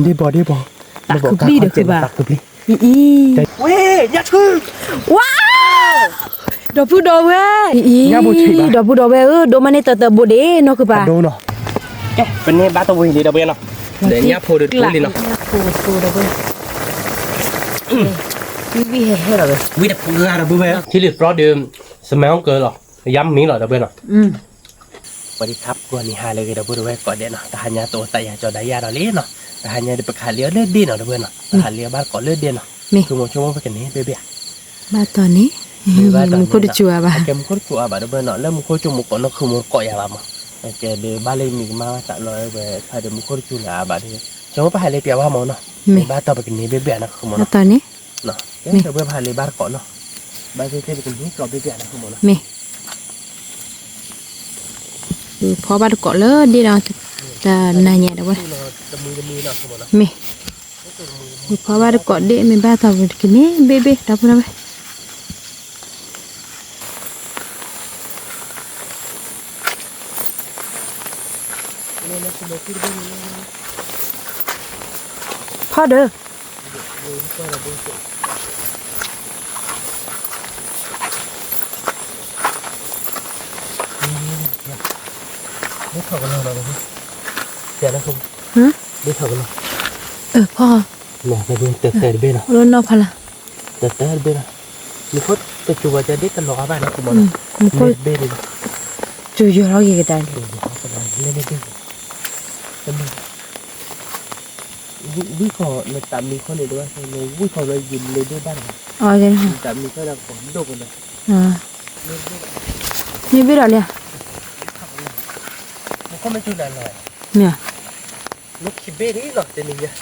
đi bòตักคือพี่เด้อคือบ่า ตักคือพี่ อี เว้ยอย่าชื่อ ว้าวดอกพูดดอกเว้ยอี อย่าบ่ใช่บ่ ดอกพูดดอกเว้ยดอกมันนี่เตบ่เด้เนาะคือบ่า ดูเนาะแกเป็นนี่บ้าตัววิ่งดีเด้อเว้ยเนาะเดี๋ยวเนี้ยโพเดือดปุ๊บเลยเนาะ พูดดอกเว้ยวิเฮ็ดดอกเว้ย วิ่งแต่ปุ๊บเลยเด้อเว้ยที่เหลือเพราะเดิมสมัยของเกินหรอย้ำมีหรอเด้อเว้ยเนาะสวัสดีครับกวนนี่ฮาเลยเด้อเว้ยก่อนเด้อเนาะทหารยาตัวแต่อย่าจอได้ยาเราเล่นเนาะทหารยาเดี๋ยวไปขาเลี้ยวเลือดดีเนาะเด้อเว้ยเนาะทหารเลี้ยวบ้านก่อนเลือดเดียเนาะคือโมชั่วโมงไปกันนี้เบี้ย มาตอนนี้มันก็จัวบ่า แกมันก็จัวบ่าเด้อเว้ยเนาะแล้วมันก็จุ่มก่อนเนาะคือมันเกาะยาบ่าแกเดี๋ยวบ้านเลยมีมาตัดลอยไปถ้าเดี๋ยวมันก็จุ่มบ่าเด้อจังว่าไปหาเลยเปียว่าหมอเนาะบ้านต่อไปกันนี้เบี้ยนะคือหมอ มา เนาะ ตอนนี้ เนาะเดี๋ยวเว้ยพาเลยบ้านก่อนเนาะบ้านเท่ๆไปกันนี้ก็เบี้ยนะคือหมอเนาะ มีพอบ้านเกาะเลยดีเนาะแต่นายเนี่ยเด้อเว้ย จะมือเนาะคือหมอเนาะ มีพอบ้านเกาะเด้มีบ้านต่อไปกันนี้เบ้ๆดอกพูดดอกเว้ยพ่อเด้อ ไม่ถอดกันเลยเราเดี๋ยวนะคุณ ฮะ ไม่ถอดกันเลย พ่อ เนี่ยไปดูเตะเบี้ยเนาะ รถนอกพะละ เตะเบี้ยเนาะมีคนจะจูบจะได้กันหรอบ้านนะคุณหมอเนาะ มันก็ เบี้ยเลย จู่ๆเราเยกันได้ เล่นเบี้ยจะมีวิขอในตามมีคนเลยด้วยในวิขอเลยยินเลยด้วยบ้าน อ๋อจังฮะ ตามมีก็ดังผมโดกันเลย นี่พี่ดอกเลย มันก็ไม่จุนอะไร เนี่ย ลูกคิดเบี้ยนี่หรอกจะนี่เนี่ย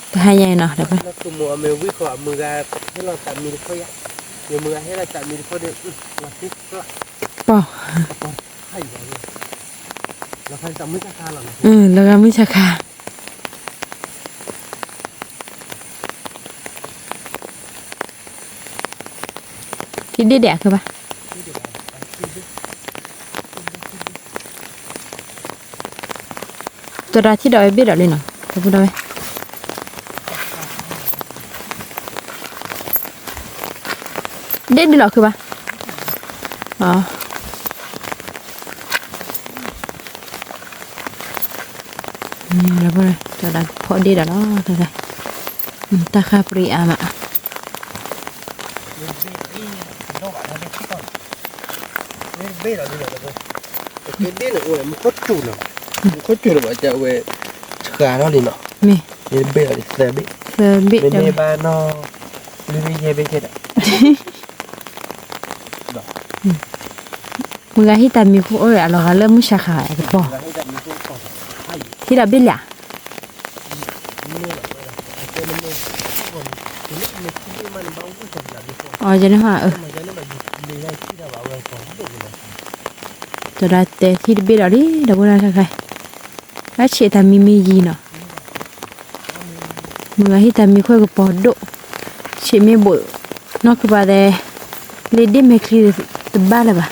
แต่ให้ใหญ่เนาะเดี๋ยวไป แล้วตัวมัวมือวิขอมือการให้เราตามมีเขาอย่างเดี๋ยวมือให้เราตามมีเขาเดี๋ยวเราคิดก็ ป่อ ให้อย่างนี้เราพันจำไม่จะคาหรอกนะ แล้วก็มิชาคาคิดได้แดกคือปะตัวราที่ดอยเบี้ยดอกเลยเนาะเดี๋ยวพูดเอาไว้เด็ดดีหรอคือปะอ๋อนี่แล้วพูดเลยตัวราพอดีดอกเนาะตัวราตาคาปรีอามะเบี้ยเราดีเลยนะเบี้ยเนี่ยโอ้ยมันก็จุนอ่ะมันก็จุนแบบจะเว้ยชาเราเลยเนาะ มี นี่เบี้ยเลยเสียเบี้ย เซอร์บิ เป็น เดี๋ยว ในบ้านเนาะหรือไม่ใช่เบี้ยแค่ไหน มึงไงที่ตามีคู่เอ้ยเราก็เริ่มมุชาขายกับปอที่ดับบิลล่ะอ๋อจะนึกว่าจะได้แต่ที่ดับบิลล่ะดิดับบิลล่ะใครแล้วเชื่อตามียีเนาะมึงไงที่ตามีคู่กับปอดเชื่อไม่บ่นอกจากว่าแต่เลดี้เมคลีตบ้าเลยปะ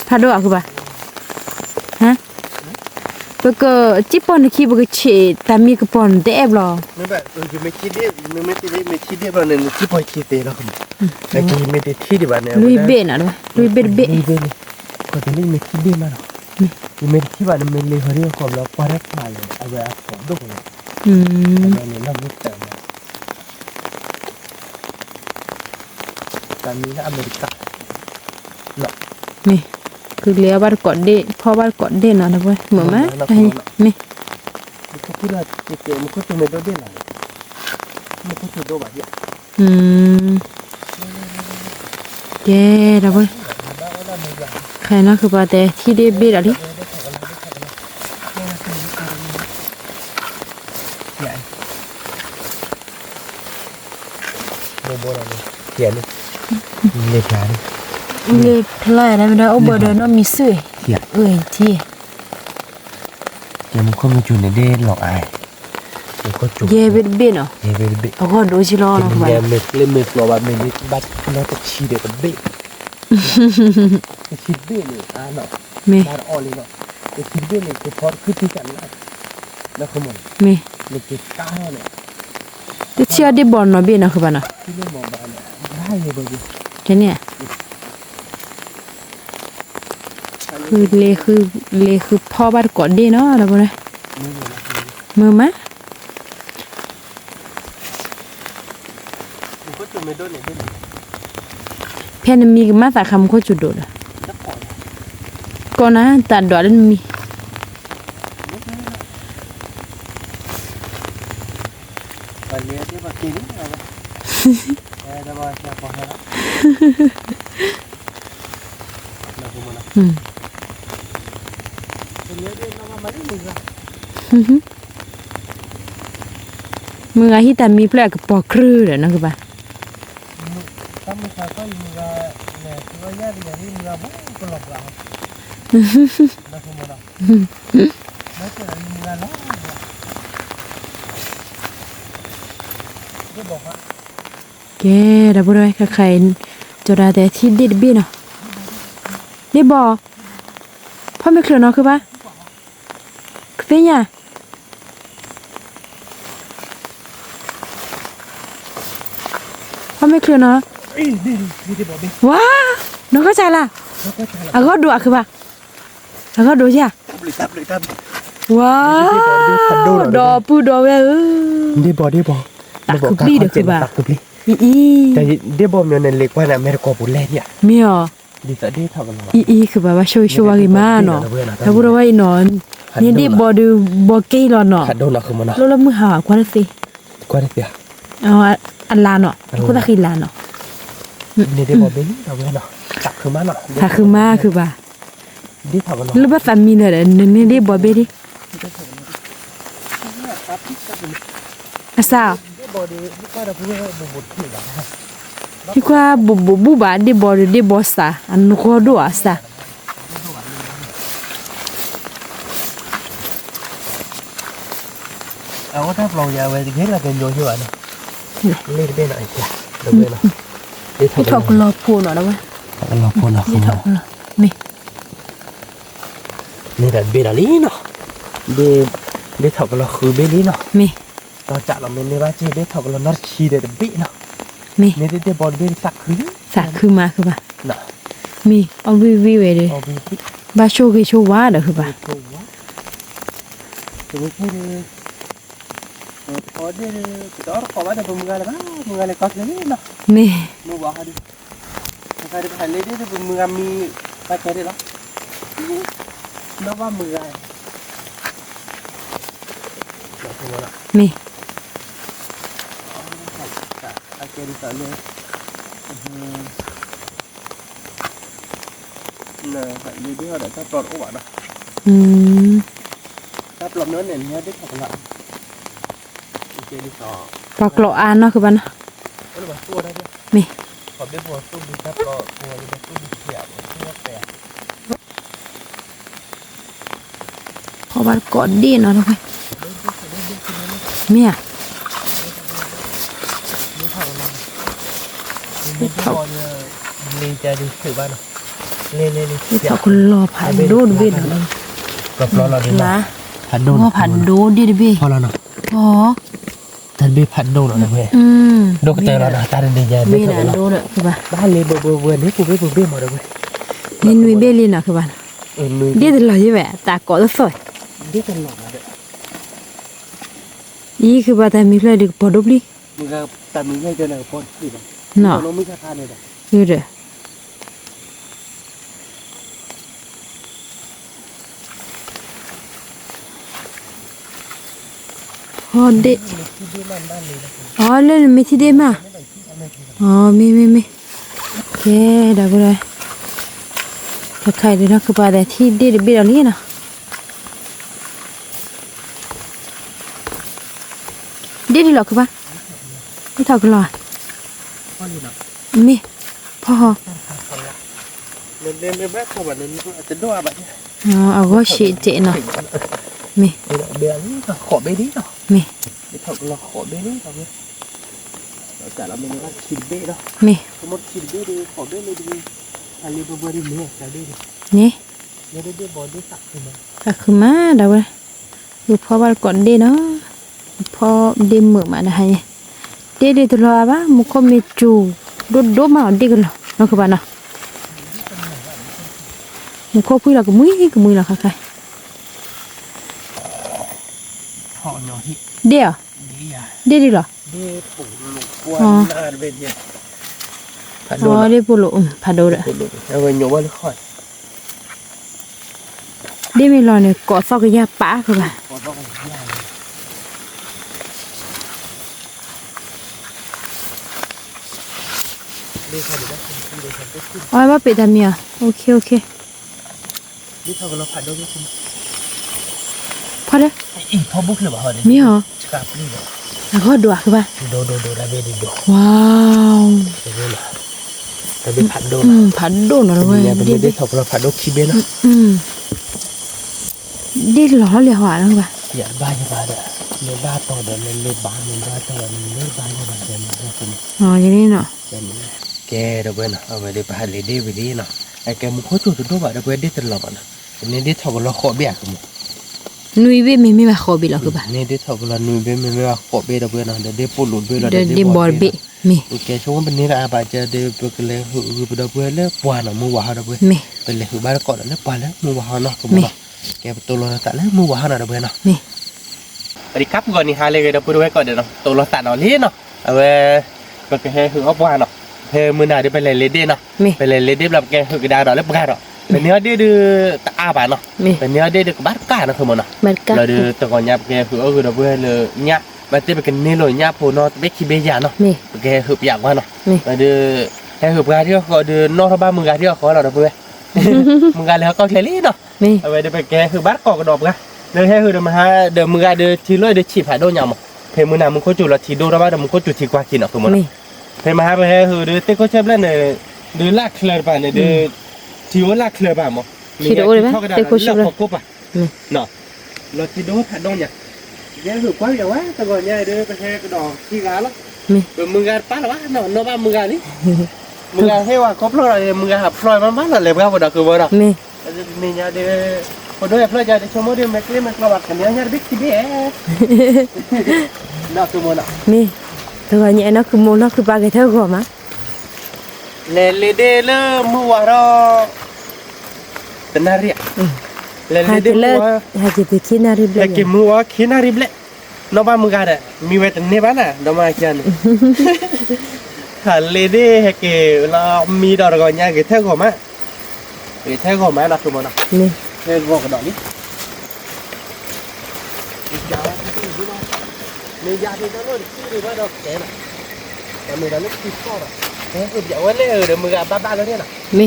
พาดูอ่ะคือปะฮะเบกจิปอนคีบกเชตามีกปอนเดบลอ ไม่แบบคือไม่คิดดิไม่คิดดิไม่คิดดิบ้านเนี่ยที่พอคิดเตะแล้วคุณไอ้ที่ไม่ได้ที่ดิบ้านเนี่ย ลุยเบน่ะด้วยลุยเบเบ ลุยเบเนี่ยก็จะไม่คิดดิมาหรอกไม่ที่บ้านมันเลยเขาเรียกความเราปารักมาเลยเอาไว้ผมดูเลยอันนี้น่ามุดแต่ตอนนี้นะอเมริกาเนาะ นี่คือเลี้ยวบ้านกอดเดพ่อบ้านกอดเดเนาะนะเว้ยเหมือนไหมนี่ มันก็พูดว่าเกี่ยวมันก็จะไม่โดนเด่นอะไรมันก็จะโดนแบบนี้ เย้นะเว้ยใครนะคือปาแต่ที่เดบิดอะดิโบราณเขียนเล็กาน เล็กทลายนะไม่ได้โอเบอร์เดนมีสื่อเอ้ยที่ เดี๋ยวมันก็มาจุนในเด่นหรอกไอ้มันก็จุน เย่เบเบเนาะ เย่เบเบ เอาก็ดูชิลอนะ เย่เม็ดเล่เม็ดหรอว่าเม็ดบัดน่าจะชีเด็กกับเบชีเบเลยอ่ะเนาะ มี บ้านอ่อนเลยเนาะ cái chín bên này cái phốt cứ tí chặn lại nó không muốn มี này cái cao này แต่เชื่อได้บ่เนาะเบี้ยนะคือบ่น่ะ cái bên mỏ bạn này hai người bởi vì แค่เนี้ยคือเลคือพ่อบ้านก่อนเด้เนาะแล้วบ่ได้ như người là มือมะ mình có chụp mấy đôi này bên này แพ่นมีก็มาตาคำโคจุดโดดอะ rất khỏi ก่อนนะตัดดอกนั้นมี và lía thế mà kín rồi đây là bao nhiêu còn hết đó là không muốn อืม cái lía đây nó mà mấy mình ra มืออาฮิตามีแปลกกับปอครือเด้อนะคือบ่า tao mình phải có mình ra nè chúng nó nhá bây giờ đi mình ra bố con lọc lại nó không muốn đâu nó chỉ là mình ra nó cái bột á แกดับบ่ได้ค่ะใครจะได้แต่ที่เด็ดเบี้ยเนาะได้บ่พ่อไม่เคลือเนาะคือบ่าคือเป็นหยังพ่อไม่เคลือเนาะ đi bỏ bên ว้าน้องเข้าใจล่ะ nó có chả là อ่ะก็ดูอ่ะคือบ่าอ่ะก็ดูจ้ะ lưỡi tâm ว้าดอปูดอเว้ย đi bỏตักคือปลีเด้อคือบ่า ตักคือปลี อี แต่đi bỏ mình này lịch qua là mẹ có bún lên nhỉ มีอ๋อ đi sợ đi thằng nó อีคือแบบว่าช่วยว่ากี่มาเนาะถ้าพูดว่าอีนอนนี่ดิบ่ดูบ่เกยหรอเนาะ hạt đâu nó không muốn แล้วมือหากว่าสิ qua đây kìa อ๋ออันลาเนาะกูตะคิลาเนาะ นี่đi bỏ bên đâu bên nóตักคือมาเนาะ ถ้าคือมาคือว่า đi thằng nó แล้วบ่ฟามีเนี่ยนี่ดิบ่เบดิอาซา đi bỏ đi qua là vừa bột thì là ที่ว่าบุบาดิบ่ซาอันก็ดูอาซา có tháp lầu nhà về thì hết là cái nhồi như vậy này lên bên này kìa đầu bên này đi ที่ thằng ถกรอพูเนาะแล้วว่า lò phun nó ที่ không ถกรอมี นี่แหละเบลลี่เนาะเบถกเราคือเบลลี่เนาะ มี ตอนจัดเราเป็นในบ้านจีเบถกเรานอร์ชีเดบิเนาะ มี นี่เดบอลเบลสักคือ สาคือมาคือว่า เนาะ มีเอาวิเวเด้ เอาไปที่ บาโชคือโชว่าเด้อคือว่า ตัวตัวที่พอดีตัวขอว่าจะมึงอะไรบ้างมึงอะไรก็เลยเนาะ มี มึงบอกเขาดิมึงอะไรไปเลยดิมึงมีไปแค่นี้หรอแล้วว่ามึงอะไร มี Akhir sana. Nah, ini dia ada taplot uak dah. อืม Taplot nữa này nhớ đích hoặc lại. Okey ni so. ปากโลอานเนาะคือบ่นะ Boleh bah tua dah dia. มี Kalau dia buat tu di taplot, buat dia tu di siap. Ni apa ya? พอบาก่อนดีเนาะทุกคนเมีย Ni tahu dia ni jadi sebab noh. Ni ที่เขาคนรอผ่านโดนเว้นเนาะ Taplot lah dia. นะ Hadon. ว่าผ่านโดนดิเบ้ พอแล้วเนาะ อ๋อ ท่านเบพัดโดนแล้วนะเว้ย อืม โดกเตอร์แล้วนะตาเดินยาเบ มี เตอ น่ะ ร์แล้ว โดนอ่ะคือบ่า บ้านเลยเบอร์นี่กูเบ้หมดเลยเว้ย นี่นุยเบลีน่ะคือบ่า มือ เดี๋ยวตลอดใช่ไหมตาเกาะสวย เด็กกันหลอกนะเด้อ อีคือบ่าแต่มีเพลดิพอดบลี มึงก็แต่มึงให้เจอหน้าปอนนี่บ่ เนาะ น้องมีค่าทานเลยบ่ คือเด้อฮอดเด ที่ดีมันบ้านเลยนะ อ๋อเล่นไม่ที่เดมาอ๋อมีโอเคได้บ่ได้ถ้าใครได้นะคือบ่าแต่ที่เดเบ้aliนะเดดิหรอคือบ่าไม่ทักหรอ พ่อนี่เนาะ มีพ่อ เล่นแบบเขาแบบนั้นก็อาจจะด้วยแบบนี้ อ๋อเอาก็ฉีดเจเนาะมี เบียร์นี่ก็ขอเบดี้เนาะ มี ไม่ถกเราขอเบดี้เนาะเราแต่เราไม่ได้คิดเบ้เนาะ มี สมมติคิดเบ้ดีขอเบ้เลยดีอะไรเบอร์ดีเนี่ยจะได้ดี นี่ เนี่ยได้บอลได้สักขึ้นมา ก็คือมาเดาเลยอยู่พอว่าก่อนเด้เนาะพอเดมือมาได้เด้ตัวละบ้ามุกมีจูโดมาเด็กเหรอเนาะคือบ้านเนาะมุกพูดแล้วก็มือแล้วค่ะใคร họ nhỏ thì เดี๋ยว đi à เดี๋ยวดิเหรอ đi phủ lục quan là bên kia phải อ๋อ đồ เดี๋ยวปุโรผ่าโดด phủ lục rồi nhổ bao khỏi เดี๋ยวไม่รอเนี่ยเกาะซอกกระยาป้าคือบ้า có bao nhiêu đi thôi đi thôi อ๋อว่าเป็ดทำเมียโอเค đi thôi nó phải đâu biết không พอแล้ว ý thôi bút là bảo hỏi đấy มีเหรอ cặp đi rồi แล้วก็ดัวคือบ้า đồ là bên đi đồ ว้าว đây là bên phản đồ ผัดโดนเหรอเว้ย bên เดี๋ยว đây thôi là phản đồ khi bên nó เดี๋ยวหล่อเลยหวานแล้วบ้า dạ ba như ba đấy lên ba to đấy lên ba lên ba to lên ba như ba đấy nó cũng อ๋ออย่างนี้เนาะ cái đâu bên nào ở đây phải lấy đi về đi nào ai cái muốn khói chuột tụi nó bảo đâu bên đi từ lò bạn nên đi thầu là khó bẻ của mình นุยเว้ไม่มาขอบิหรอคือบ้า nên đi thầu là nuôi bên mình là khó bẻ đâu bên nào để phụ lụt bên là เดี๋ยวบอลเบะมี ok chúng bên này là bà chơi để cái lễ hự đâu bên lễ qua nó mua vào đâu bên มี เป็นเลยคือบ้านก่อนแล้วไปแล้วมือวางเนาะก็มาแกตัวรถตัดแล้วมือวางน่ะเด้อเพื่อนเนาะ มี สวัสดีครับก่อนนี่ฮาเลยเดี๋ยวพูดไว้ก่อนเดี๋ยวเนาะตัวรถตัดเนาะเลี้ยเนาะเอาไว้ก็แค่คือเอาวางเนาะเฮ้มือหน้าเดี๋ยวไปเลยเลดี้เนาะ มี ไปเลยเลดี้แบบแกคือกระดาษแล้วปากกาเนาะเป็นเนื้อเดือตาอาบานเนาะ มี เป็นเนื้อเดือกับบ้านก้าเนาะคือมันเนาะ บัดกะ เราดูตัวก่อนยับแกคือเอาคือเราเพื่อนเลยยับมันจะเป็นนี่เลยยับพูนเนาะเบ็กขี้เบียเนาะ มี แกคืออยากว่าเนาะ มี เราดูแค่คือกาที่เขาดูนอกบ้านมือกาที่เขาเราเพื่อนมึงกันแล้วก็เคลี่เนาะ มี เอาไว้เดี๋ยวไปแกคือบ้านกอกกระดอบกันเดี๋ยวแค่คือเดี๋ยวมาหาเดี๋ยวมึงกันเดี๋ยวทีเลยเดี๋ยวฉีดหายโดนยำมั้งเพมึงน่ะมึงโคจุละทีโดนแล้วบ้านเดี๋ยวมึงโคจุทีกว่ากินอ่ะคือมัน มี เพมาหาไปแค่คือเดี๋ยวเต้ก็เช็บเล่นเนี่ยเดี๋ยวลากเคลื่อนไปเนี่ยเดี๋ยวทีว่าลากเคลื่อนไปมั้งเต้ก็เช็บเลยปุ๊บอ่ะเนาะเราทีโดนผ่านโดนเนี่ยแค่คือกว่าอย่างวะแต่ก่อนเนี่ยเดี๋ยวไปแค่กระดอกที่ร้านแล้ว มี มึงกันป้าหรอวะเนาะเนาะบ้านมึงกันนี่มึงกันให้ว่าครบแล้วมึงกันหับพลอยมันบ้านอะไรบ้างวะเด็กคือวะเนาะ มี Niña de cuando ya playa de chomo de me crema clava que me añar big tibe no tu mona มีตัวเนี่ยเนาะคือโมเนาะคือปลาเกเทอร์ก่อนมั้ย le de le muwaro tenaria le หา de จะเลิก muwa หาจะไปคิดนาริบเล le ย que muwa kinari ble no ba mugara mi wet ne bana no ma kian ha le de que la mi dor go nya que the go ma que the go ma na tu mona มี le go go ni Mình ra thì nó luôn đi bắt đầu cái này. Và mình đã lúc kịp co rồi. Thế cứ dạo ấy lên để mình gặp ba luôn thế nào. มี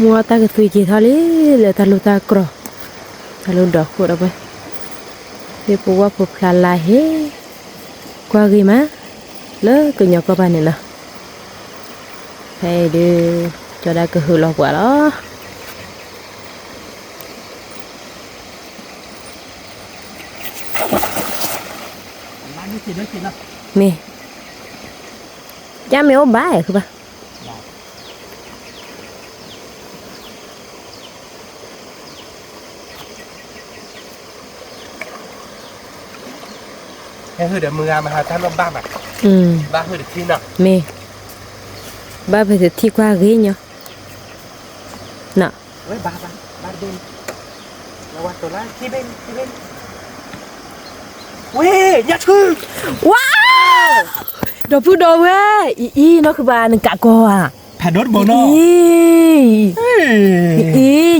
มัวตากระตุยจีทอลีเลยตาลุตากรอตาลุดอกกูระไปเดี๋ยวปูว่าปูพลาลาเฮกว่ากี่มาเลยก็ยอกกับบ้านนี่นะให้ดูจะได้ก็หือหลอกว่าแล้ว Má đi thì nó. มีจ้าไม่เอาบ้าคือปะ Thế hơi để mình làm mà hà tan nó ba mà. อืม Ba hơi để thi nào. มีบ้าไปถึงที่กว่ากี่เนาะน่ะ Với ba bên. Nó qua tổ lá thi bên. Ui, nhát chư. ว้าวดอกพูดดอกเว้ยอีเนาะคือบ้านหนึ่งกะกออ่ะ Thả đốt bò nó.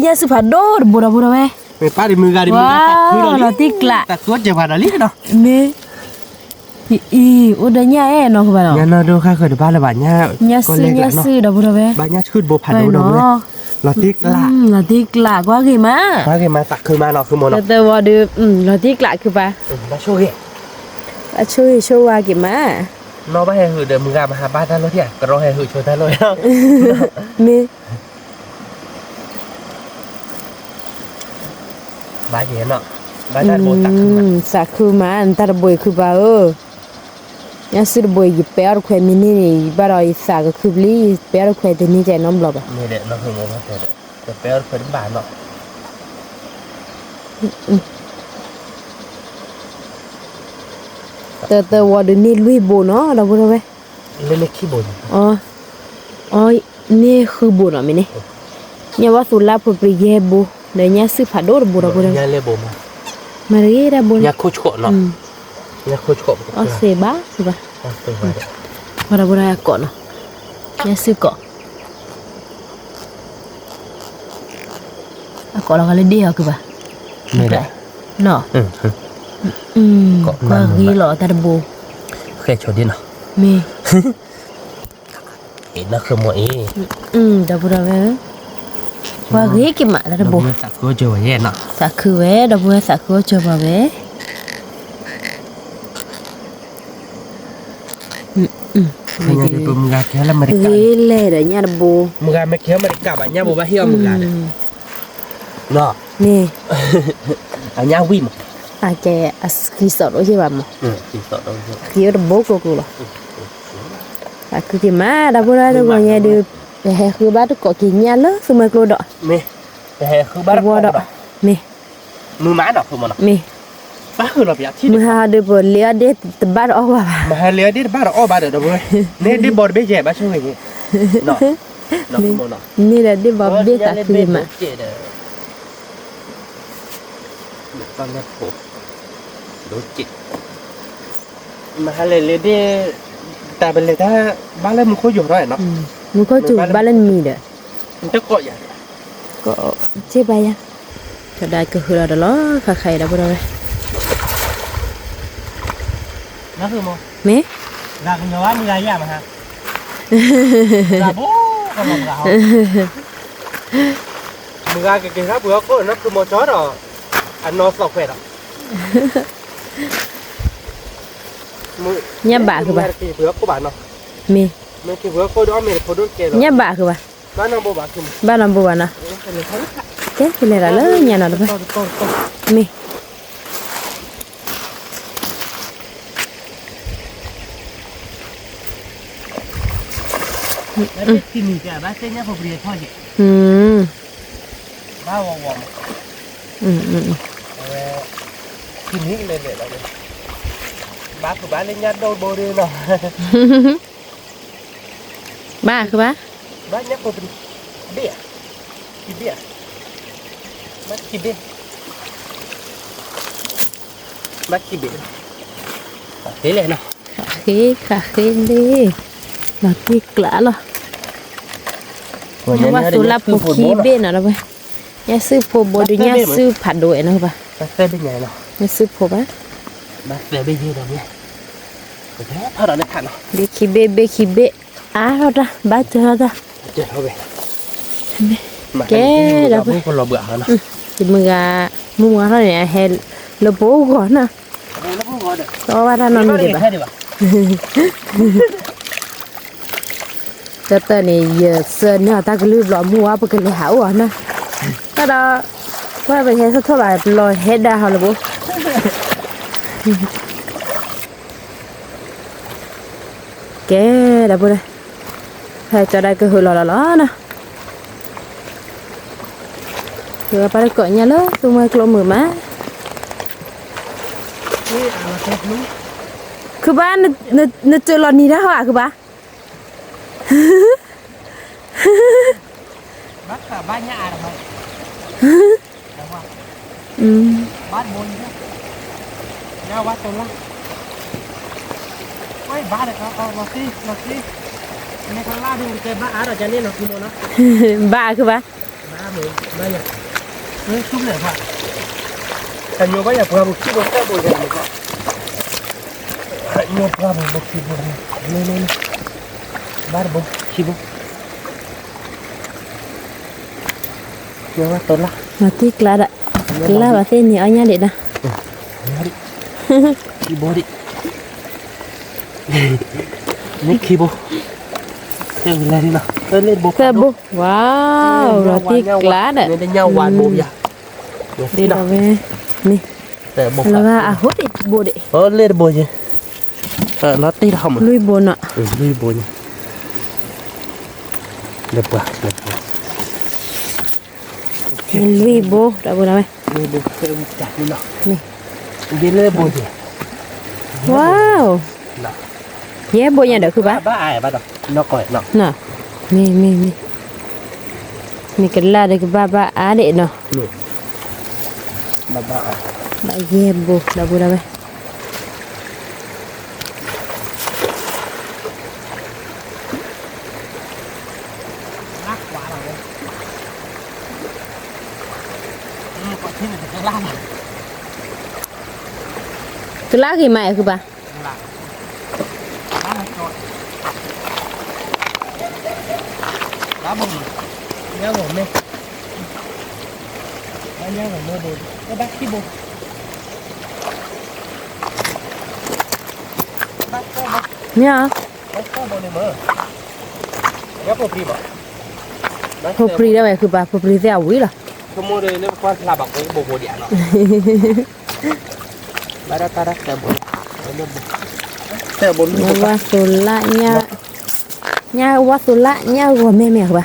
ยาสุภาโดดบุระบุระเว้ย Mày pa đi mừng gà đi mừng gà tạt cứ Wow, đó nó đi. tiếc lạ. Tạt cứ chờ vào đó lít đó. เมudah nyaเนาะคือบ้านเนาะ Nhà nó đâu khai khởi được ba là bà nha. ยา Con ซื้อ lên ยา lại nó. ซื้อดอกบุระเว้ย Bà nha chư bố phản ไป đấu đâu เนาะ đấy. Nó tiếc lạ. เราติ๊กละกว่ากี่มา Ba cái mà tạt khơi mà nó khơi mò nó. แต่ว่าดูเราติ๊กละคือปะ Nó show ghê. ช่วยว่ากี่มา nó bắt hay hử được mừng gà mà hà ba ta lối thiệt có rồi hay hử cho ta lối không แม่ ba gì nó ba ta bồ tắc mà สักคือมาอันตะบอยคือบ่ายาสิบอยยิเปียร์แควมินี่บ่รอยสักคือลีเปียร์แควตัวนี้ใจน้ำบลอบอ่ะ นี่เด็กnó hưởng nó thế đấyแต่เปรี้ยวเป็นบ้านเนาะแต่ว่าเดี๋ยวนี้ลุยโบเนาะเราบ่ได้เว้ย เล่นไม่ขี้บ่น อ๋อนี่คือโบเนาะมินี่เนี่ยว่าสุลาพปริเยโบเดี๋ยวเนี่ยซื้อผัดโดดโบเราบ่ได้ nhà lê bồ mà มาเรียดโบ nhà khô chọ nó nhà khô chọ อ๋อเซบาคือป่ะ từ vậy ว่าเราบ่ได้เกาะเนาะเนี่ยซื้อเกาะเกาะเราก็เลยเดียวคือป่ะ นี่แหละ เนาะ เกาะ ก็ มัน กีหล่อตะโบ แค่ชดดิเนาะ มี เห็นนะคือหมอเอ ตะโบเราเว้ยว่ากีกิมาตะโบ สักก็เจอแย่เนาะ สักคือเว้ยตะโบสักคือเจอบ่เว้ยคือเนี่ยเป็นมึงกาแค่ละอเมริกา กีเล่เดี๋ยวเนี่ยตะโบ มึงกาไม่แค่อเมริกาบ้านเนี่ยบอกว่าเฮียมึงกาเนาะ นี่ อันนี้วิ่ง อาแกอัสกีสอดโอเคป่ะมั้ง ที่ต่อตรงนี้ กีตะโบกูหรอสักคือกิมาตะโบเราตะโบเนี่ยดูไปคือบ้านตุกเกาะกินเนี่ยเลยสมัยกลัวดอก มีแต่คือบ้าน บัวดอกมี มือม้าดอกคือมัน มี บ้าคือเราอยากที่ มือหาดูบนเลี้ยเด็ดตบ้านออกว่า มาเลี้ยดิบ้านเราอ้อบ้านเด้อเว้ยเนี่ยดิบอลเบี้ยบ้านช่วยอย่างงี้เนาะเนาะคือมันเนาะ นี่แหละที่บอกเด็ดสักคือมา ตอนนี้โหดูจิตมาเลยเลยดิแต่เป็นเลยถ้าบ้านเรามันคุยอยู่ร้อยเนาะ มันก็จูบ้านนั้นมีเด้อ มันจะเกาะอย่าง ก็เจ็บไปยังก็ได้ก็คือเราเด้อล้อค่ะใครได้บ่ได้ นั่นคือโม แม่ หลักเงาว่ามืออะไรอย่างมาฮะลาโบก็มองเรามืออะไรเก่งครับเบื่อก็นั่นคือโมจอดอ่ะอันนอสอกเฟดอ่ะมือ เนี่ยบาคือบ่ เบื่อก็บ้านเนาะ มี มันคือเบื่อก็ดูอเมริกาดูเกลือ เนี่ยบาคือบ่ บ้านน้องโบบ้านคือ บ้านลำบัวนะเจ๊เป็นอะไรเลยเนี่ยเนาะบ่มี ที่มีแกบ้านเส้นเนี่ยผมเรียนทอดเนี่ย บ้าวอมที่นี้เลยเนี่ยเราบ้านคือบ้านเล่นยัดโดนโบเรียนเนาะ บ้าคือบ่ บ้านเนี่ยผมเป็นเบี้ยกินเบี้ยบ้านกินเบี้ยบ้านกินเบี้ยthế này nào ค่ะคือดีมาที่กล้าเหรอว่าสุราปกีเบ้น่ะเนาะบ่เนี่ยซื้อโพบ่ดูเนี่ยซื้อผัดด้วยเนาะบ่ bác xe bên này nào เนี่ยซื้อโพบ่ bác xe bên kia nào nhé thế thôi đó nó thẳng nào เบคิเบเราจ้ะบ้าเจอจ้ะ chơi thôi về mà cái đó cũng còn lò bữa hả nào จิมือเท่าเนี่ยเฮลโลโบก่อนนะ nó cũng gọi được ตัวว่าถ้านอนอยู่ดิบ่ thế đi bà แต่นี่เยอะเสือเนี่ยตาก็ลืมหลอมัวปกติหาอ่ะนะก็ดาว่าไปเฮ็ดเท่าไหร่ลอยเฮ็ดได้เฮาล่ะบ่แกได้บ่ได้ใครจะได้ก็คือรอนะเดี๋ยวไปก่อนเนี่ยเลยตัวมือกลมมือมาคือบ้านนึกเจอรอนี้ได้เหรอคือบ้า bác cả ba nhà rồi mày bát bồn chứ nhau bát tôm lắm quay ba được không lọt đi này con la đi cái ba á rồi cho nên nó kim nó บ้าคือบ้า ba mình ba nhà chung này phải thành nhiều bây giờ vừa một chiếc một cái bồi này nhiều qua một chiếc bồi này lên ba bồi chiếc bồi nhiều quá tốt lắm มาที่กลาดะกลาบาเส้นนี่เอาเนี่ยเด็ดนะ đi bố đi นี่คีบูเรื่องอะไรนี่เนาะเล่นโบ เซบูว้าวเราตีกลาดอ่ะ เนี่ยได้เงาหวานโบยา ดีเราไปนี่ แต่โบ แล้วก็อาหุดโบเด เล่นโบยลอตตี้ทำ ลุยโบน่ะ ลุยโบยเด็บปะ ลุยโบเราไปแล้วไหม ลุยโบเพิ่มจากนี่เนาะ นี่ ยินเล่นโบย ว้าวเย้โบยังเด็กคือบ้า บ้าไอ้บ้าดอกนอกก่อยเนาะ น่ะมีกันลาเด็กบ้าอาเด็กเนาะ นี่บ้าบ้า บ้าเย้โบเราไปแล้วไหม รักหวานเลยก่อนที่มันจะไปล่า คือลากี่ไม้คือบ้า lá bùng nhá bùng đi nhá bùng mua bùng các bác khi bùng bácเนี่ย có bùng này mơ nhá bùng gì bảo พอปรีได้ไหมคือบ้าพอปรีเสียวิ่งหรอ không mua đây nó quan là bằng cái bùng bùng điện nó bác đã ta đã tờ bùng tờ bùng เนี่ยว่าสุละเนี่ยว่าสุละเนี่ยว่าแม่คือบ้า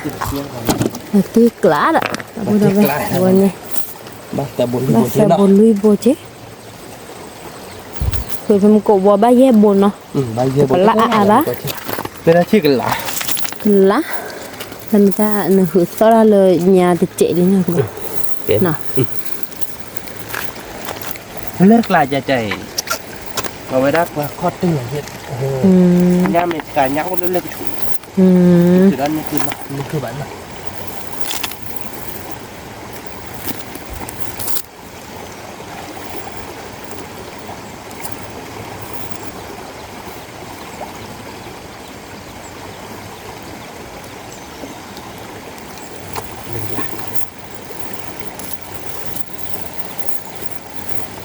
ตีกลาดอ่ะเราไปแล้วไหมวันนี้ bác tờ bùng บ้า bùng เสี thế ย nó บนลุยโบเจ๊คือเป็นกบว่าบ้าเย่บนเนาะ bao nhiêu bùng lạ à đó. đây là chiếc lạ ละมันก็หนึ่งคือสระเลยยาติดเจเลยเนี่ยคือเนาะ เลิกลายใจเอาไว้ได้ว่าข้อเตือนเฮ็ดย่าเม็ดกายักษ์เลิกฉุนคือด้านนี้คือมันคือแบบนั้น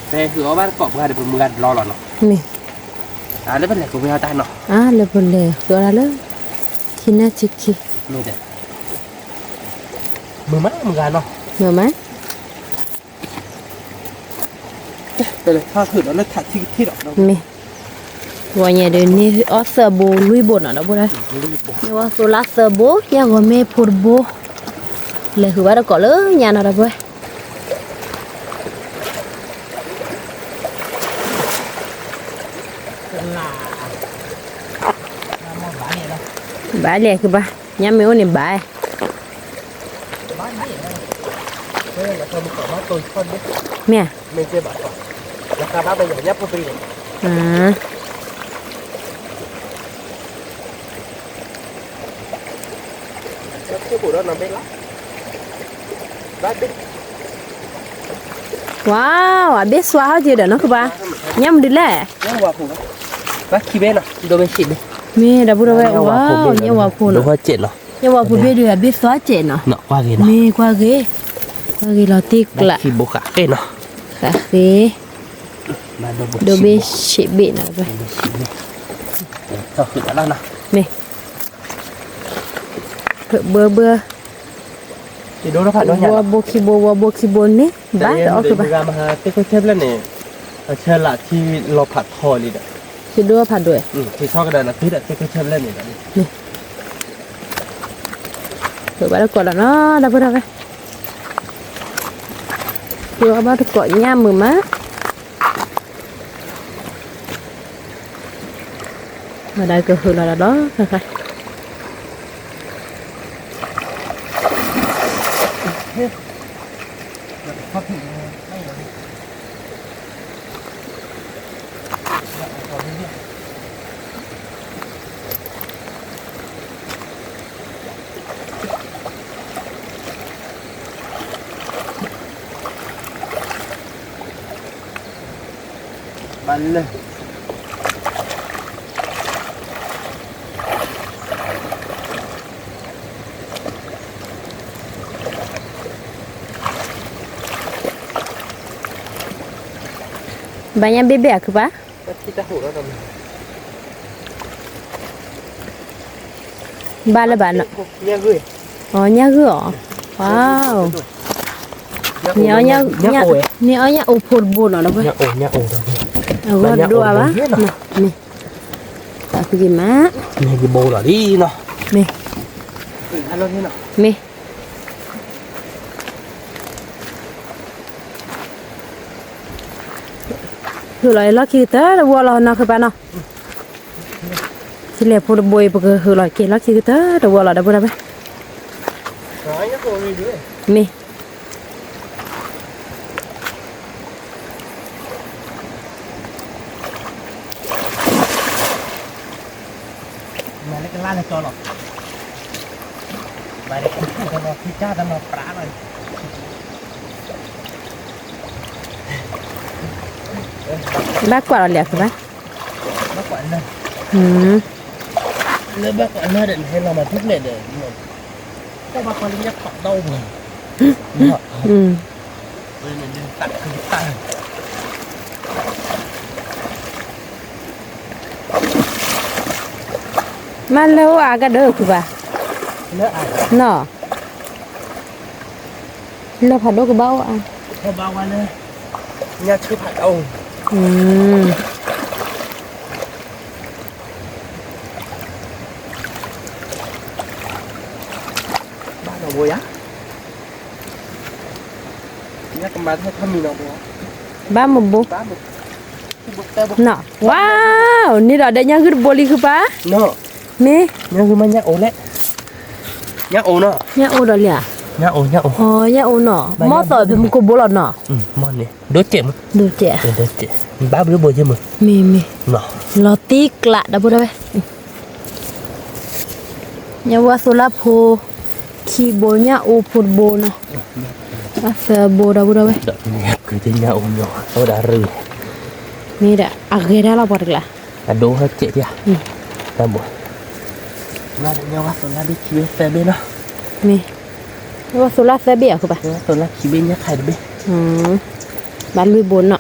แต่คือว่าบ้านเกาะเมืองเดี๋ยวเมืองรอหรอเนาะ นี่ แล้วเป็นอะไรกูไม่เอาตายเนาะ เลยบนเลยตัวละเลยคิดน่าจิกคิด นี่เด็ดมือมั้ยมือกันเนาะ เหมือนไหม ไปเลยถ้าถือแล้วเลิกถัดที่ดอกเนาะ นี่วันนี้เดี๋ยวนี้ออสเซอร์โบลุยบนอ่ะนะบุได้นี่ว่าโซลาเซอร์โบยังว่าไม่พูดโบเลยคือว่าเราเกาะเลยยานาบุ้ยบ้าเลยคือบ้ายังไม่วันนี้บ้า เออแล้วก็มันเกาะมาตัวคนนี้ เมีย ไม่ใช่แบบราคาบ้านเป็นอย่างยับพอดี cái của đó nằm bên lắm bác biết ว้าวอ่ะเบสว้าวจีเดี๋ยวน้องคือบ้าย่ำดีแหละ nhớ vào phủ đó bác khi bên nào đồ bên xịn đi มีดับเบิลเวว้าวเนี่ยว่าพูน đồ hoa chuyện rồi เนี่ยว่าพูนเบสเดือเบสว้าเจนเนาะ nọ qua gì nọ มีกว่าเกเราติกละ bác khi bố cả cái nọ คาเฟ่ mà đồ โด bố เบ xịn ชิเบะนะไป thôi thử đã nào นี่เบื่อ thì đồ nó phải nó nhặt ว่าโบคิโบว่าโบคิโบนี่บ้าเดี๋ยวคือบ้า ra mà cái con chép lên này chơi là chi lòผัดthò đi đấy คิดว่าผัดด้วย thì cho cái này là tí là cái con chép lên này đấy คือบ้าแล้วกดแล้วเนาะดับเบิลเวคือว่าบ้าถูกกดย่ำมือมะมาได้ก็คือเราแล้วนะคะ bắn lên banyak bebek ke pak? kita huruf ba là bạn ạ nha gửi nhá gửa wow nhớ nhá ô phun bùn ở đâu vậy nha ổ gỡ đua bá nè tại cái gì má này cái bồ là đi nó nè alo thế nào nè thử lại lót kia tới là lo nào các bạn nào chỉ là phụ bồi bờ thử lại kia lót kia tới là đâu đây nói nhá cô đi đứa nè mà lấy cái lan này cho nó bài này cũng cho nó khi cha cho nó phá rồi bác quả là lẹt rồi bác quả này nếu bác quả nơi định hay là mà thích này để các bác quả linh nhắc khoảng đâu mà bên này nên tặng cái tay mà lâu à cái đỡ của bà nữa à nọ lâu phải đôi cái bao à có bao anh ơi nhà chưa phải đâu ba đầu bồi á nhà cầm bán hay thăm mình nào bố ba một bố nọ wow ni đó đây nhá cứ boli cứ ba nọ mẹ nhà cứ mà nhà ổ đấy nhà ổ nọ nhá ô đó lẹ nhà ổ nhá ô nọ mót tỏi phải một cô bố lọt nọ món này đốt chém được trẻ đốt chém ba bữa bồi chứ mà mẹ nọ lọt tiếc lạ đã bố đâu nhá qua số lá phô khi bố nhá ô phụt bố nọ asa bố đâu bố đâu đợi cứ thấy nhà ổ nhỏ tôi đã rừ mẹ đã agera là bọt là đố hết chị chưa ta bồi là được nhau tôi là đi kia xe bên đó mẹ qua số lá xe bẻ của bà tôi là kia bên nhắc hai bên bán lui bốn nọ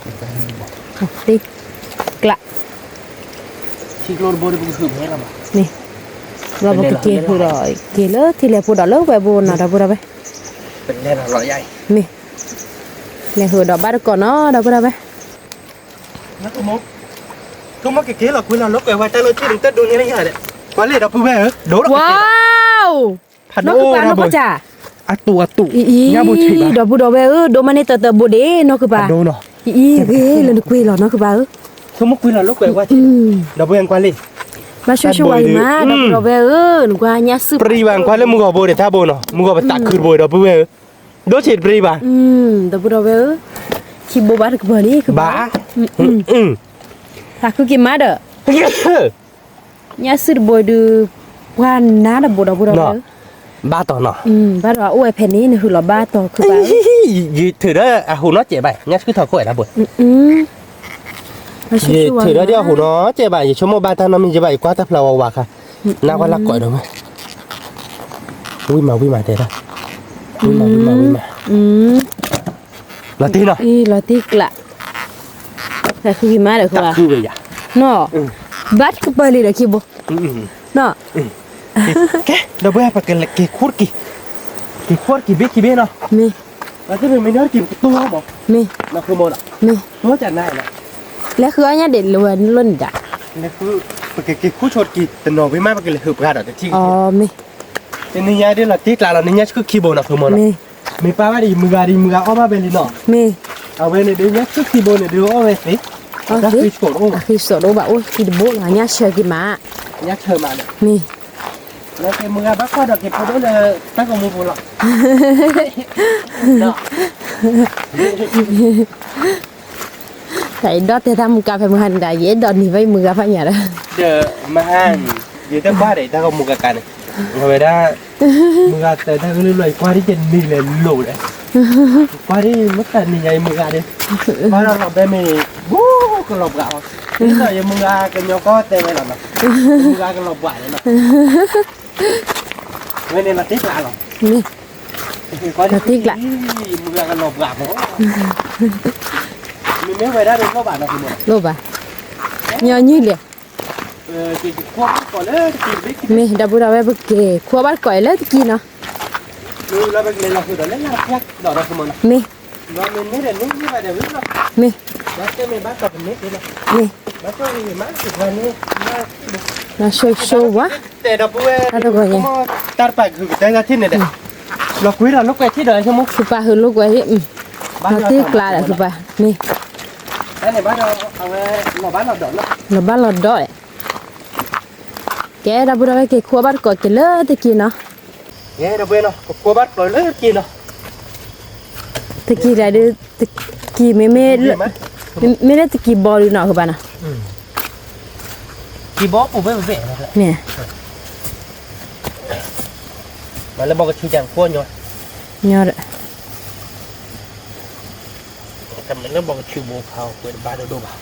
đi lạ khi lô bồi được hưởng hết rồi mà nè rồi cái kia phụ rồi kia lớn thì là phụ đỏ lớn về buồn nào đâu phụ đâu vậy bên đây là loại dày nè là hửa đỏ ba đứa còn nó đâu phụ đâu vậy nó có một cái kia là quy là lúc cái vai tay lôi chứ đừng tết đuôi như thế này đấy quá liệt đâu phụ về đố được wow nó cứ bán nó có trả tụ nhà bố chị bà đồ bố đồ về đồ mà này tờ bố đế nó cứ bà đồ nó ghê lần được quy là nó cứ bà không mất quy là lúc về qua chị đồ bố ăn qua lên bà chơi chơi vậy mà đồ về nó qua nhà sư pri vàng qua lên mua gò bố để tha bố nó mua gò bát tạ khử bố đồ bố về đố chị pri vàng đồ bố đồ về khi bố bán được bờ đi cứ bà ta cứ kiếm má đỡ nhà sư bố được qua ná đập bố đồ về ba tỏ nọ ba tỏ ôi phèn ní hử là ba tỏ cứ ba gì thử đó hù nó trẻ bài nhá cứ thở khỏe là buồn gì thử đó đi hù nó trẻ bài gì cho một ba ta nó mình trẻ bài quá tập lầu bạc à nào qua lắc cõi đâu mà vui mà thế đó vui mà là tí nào là tí lạ là khi má được không à cứ vậy à nó bắt cái bơi đi được khi bố nó cái đâu bây giờ cái khuất kỳ biết nó mì và cái mình nói kìm cái tua không mì nó không một ạ mì nó chẳng này nè lẽ khứa nhá để luôn đã lẽ khứa cái khuất chốt kỳ tình nó với mai cái hợp gà đó thì mì nên nhà đây là tiếc là nhà cứ keyboard nó không một mì mì pa đi mưa gà ở bên nó mì ở bên này nhà cứ keyboard này đưa ở bên đấy đó khi sổ đâu khi sổ đâu bảo ôi khi bố là nhá chơi cái má nhá chơi mà nè mì nó cái mưa bác qua được cái phụ đó là ta còn mua phụ lọ tại đó thì thăm cà phê mưa hành đã dễ đòn thì với mưa phải nhà đó giờ mà hành giờ ta qua để ta còn mua cả này rồi đã mưa ta ta cứ lười qua đi trên mình là lỗ đấy qua đi mất cả mình ngày mưa đi qua đó làm bên mình bố cái lọc gạo bây giờ mưa cái nhau có tên này là mưa cái lọc gạo đấy nè bên này là tiếc lạ rồi là tiếc lạ mưa cái lọc gạo mình nếu về đó được có bạn nào thì lô bà nhờ như liền กินควบก่อนเลยกินบิ๊ก mi da bu da ve bukke khua bat koi le ki no ดูแล้วเป็นเราคือตอนเล่นลาแพ็กดอกเราขโมย mi เราเป็นนี่เดี๋ยวนี้ไปเดี๋ยววิ่งเรา mi แล้วจะมีบ้านกับเป็นนี่เลย mi แล้วก็มีม้าสุดวันนี้ na show wa แต่เราพูดตัดไปคือแต่ที่นี่เด็กเราคุยเราลุกไปที่เดิมใช่ไหม su pa hu lu wa hi na ti kla da su pa mi แล้วในบ้านเราเอาเราบ้านเราดอกเนาะ lo ba lo do ke da bu da ve ke khua bat koi ke le te ki no เฮ้ยเราเบื่อเนาะกลัวบ้านปล่อยเลยกินเนาะ te ki da de te ki me me le te ki bo du no ku ba na กี่บอกผมไม่เบื่อนะ mi มาแล้วบอกกับชูจังขั้วเนาะ nyo da แต่มันแล้วบอกกับชูโบเขาเปิดบ้านเราดูบ่า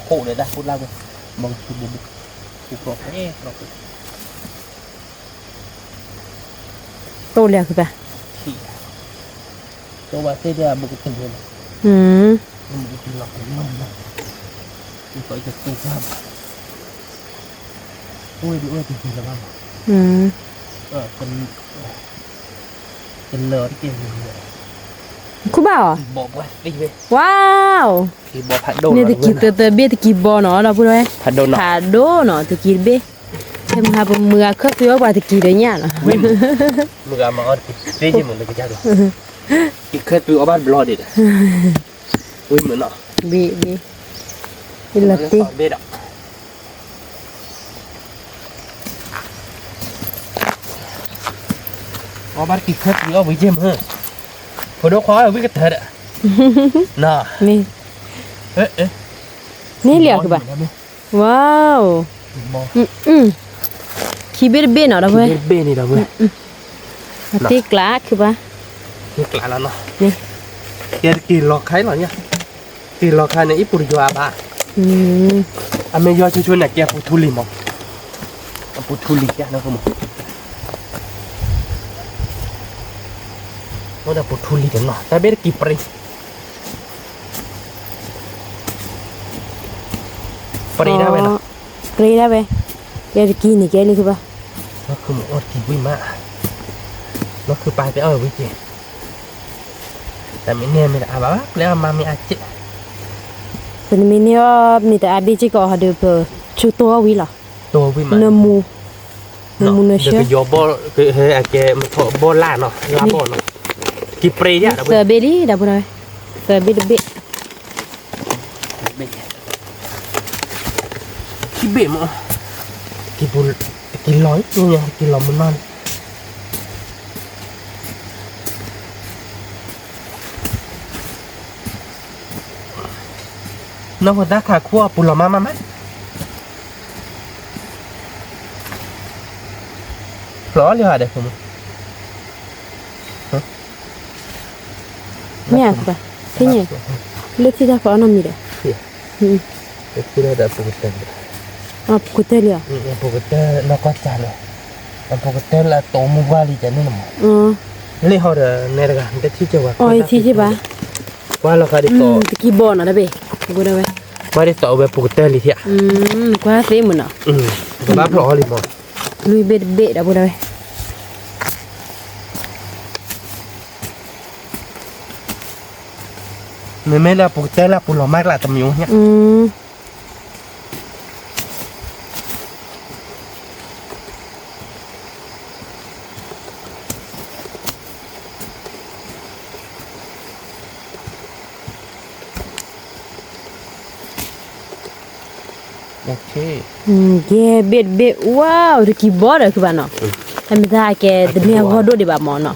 โหเลยนะพูดเล่าเลยมองชูโบชูโบเอ๊ะเรา to le ku ba ขี้ตัวว่าเสียบุกถึงเลย มันบุกถึงหลอกมันนะมันก็จะตู้ข้ามโอ้ยดูจริงๆแล้วบ้างเป็นเลิศจริงเลย ku ba บอกว่าดีเว้ย wow ที่บอกผัดโดน ni te ki te be te ki bo no da bu da ve ผัดโดน ha do no te ki be em ha bu mưa khóc yo ba te ki de nya no มึงเอามาออดเรียกเหมือนเลยก็จะดูอีกแค่ตัวบ้านบลอดิอุ้ยเหมือนเนาะ bi ilati เบ็ดอ่ะอ๋อบ้านกี่แค่ตัววิ่งเยี่ยมเหรอพอดูคว้าวิ่งกระเถิดอ่ะน่ะ ni เอ๊ะ ni le ku ba wow บอก ki be no da bu เบ็ดนี่เราเว้ย ti kla ku ba นี่กลายแล้วเนาะ ni เดี๋ยวกินหลอกใครหรอเนี่ยกินหลอกใครในญี่ปุ่นอยู่อ่ะบ้าอเมริกาช่วยๆเนี่ยแกปูทุลิมั้งปูทุลิแกนะคุณมั้งว่าแต่ปูทุลิกันเนาะแต่เบ็ดกี่ปริได้ไหมเนาะ pray da be ya ki ni ke le ku ba นั่นคือหมูอดกี่วิ่งมานั่นคือปลายไปเอาวิ่งเจแต่ไม่เนี่ยไม่ได้อ่ะบ้าแล้วมาไม่อาจจะ pen mi ni ni ta abi chi ko ha de pe chu to wi la ตัววิ่งมา namu เนาะ na เดี๋ยว sha ก็ยอบอลคือเฮ้ยแกมันถอบอลล่าเนาะลาบอลเนาะกี่ปรีเนี่ยเดี๋ยว sa be li da bu da sa be de be กี่เบ็ดมั้งกี่บุลกี่ร้อยเนี่ยกี่ร้อยมันน้องคนด้าขาขั้วปุลมาไหมร้อนเลยฮะเด็กผม mi ku ba ti ni le ti da ko na mi de คือได้ปกติ ah ku te le ปกติแล้วก็จานเลยปกติแล้วโตมุกวาลีจะนี่หรอ เลี้ยงเขาเดี๋ยวในระดับที่จะว่า oi ti ji ba ว่าเราก็ได้ต่อ ti ki bo na da be bu da be ว่าได้ต่อแบบปกติเลยที่ kwa se mu na บ้าพลอลิมอน lui be be da bu da be ไม่แล้วปกติแล้วปุ่นหล่อมากละตะมิวเนี่ย โอเค ge be be wow ti ki bo da ku ba no em da ke de mi ho do de ba mo no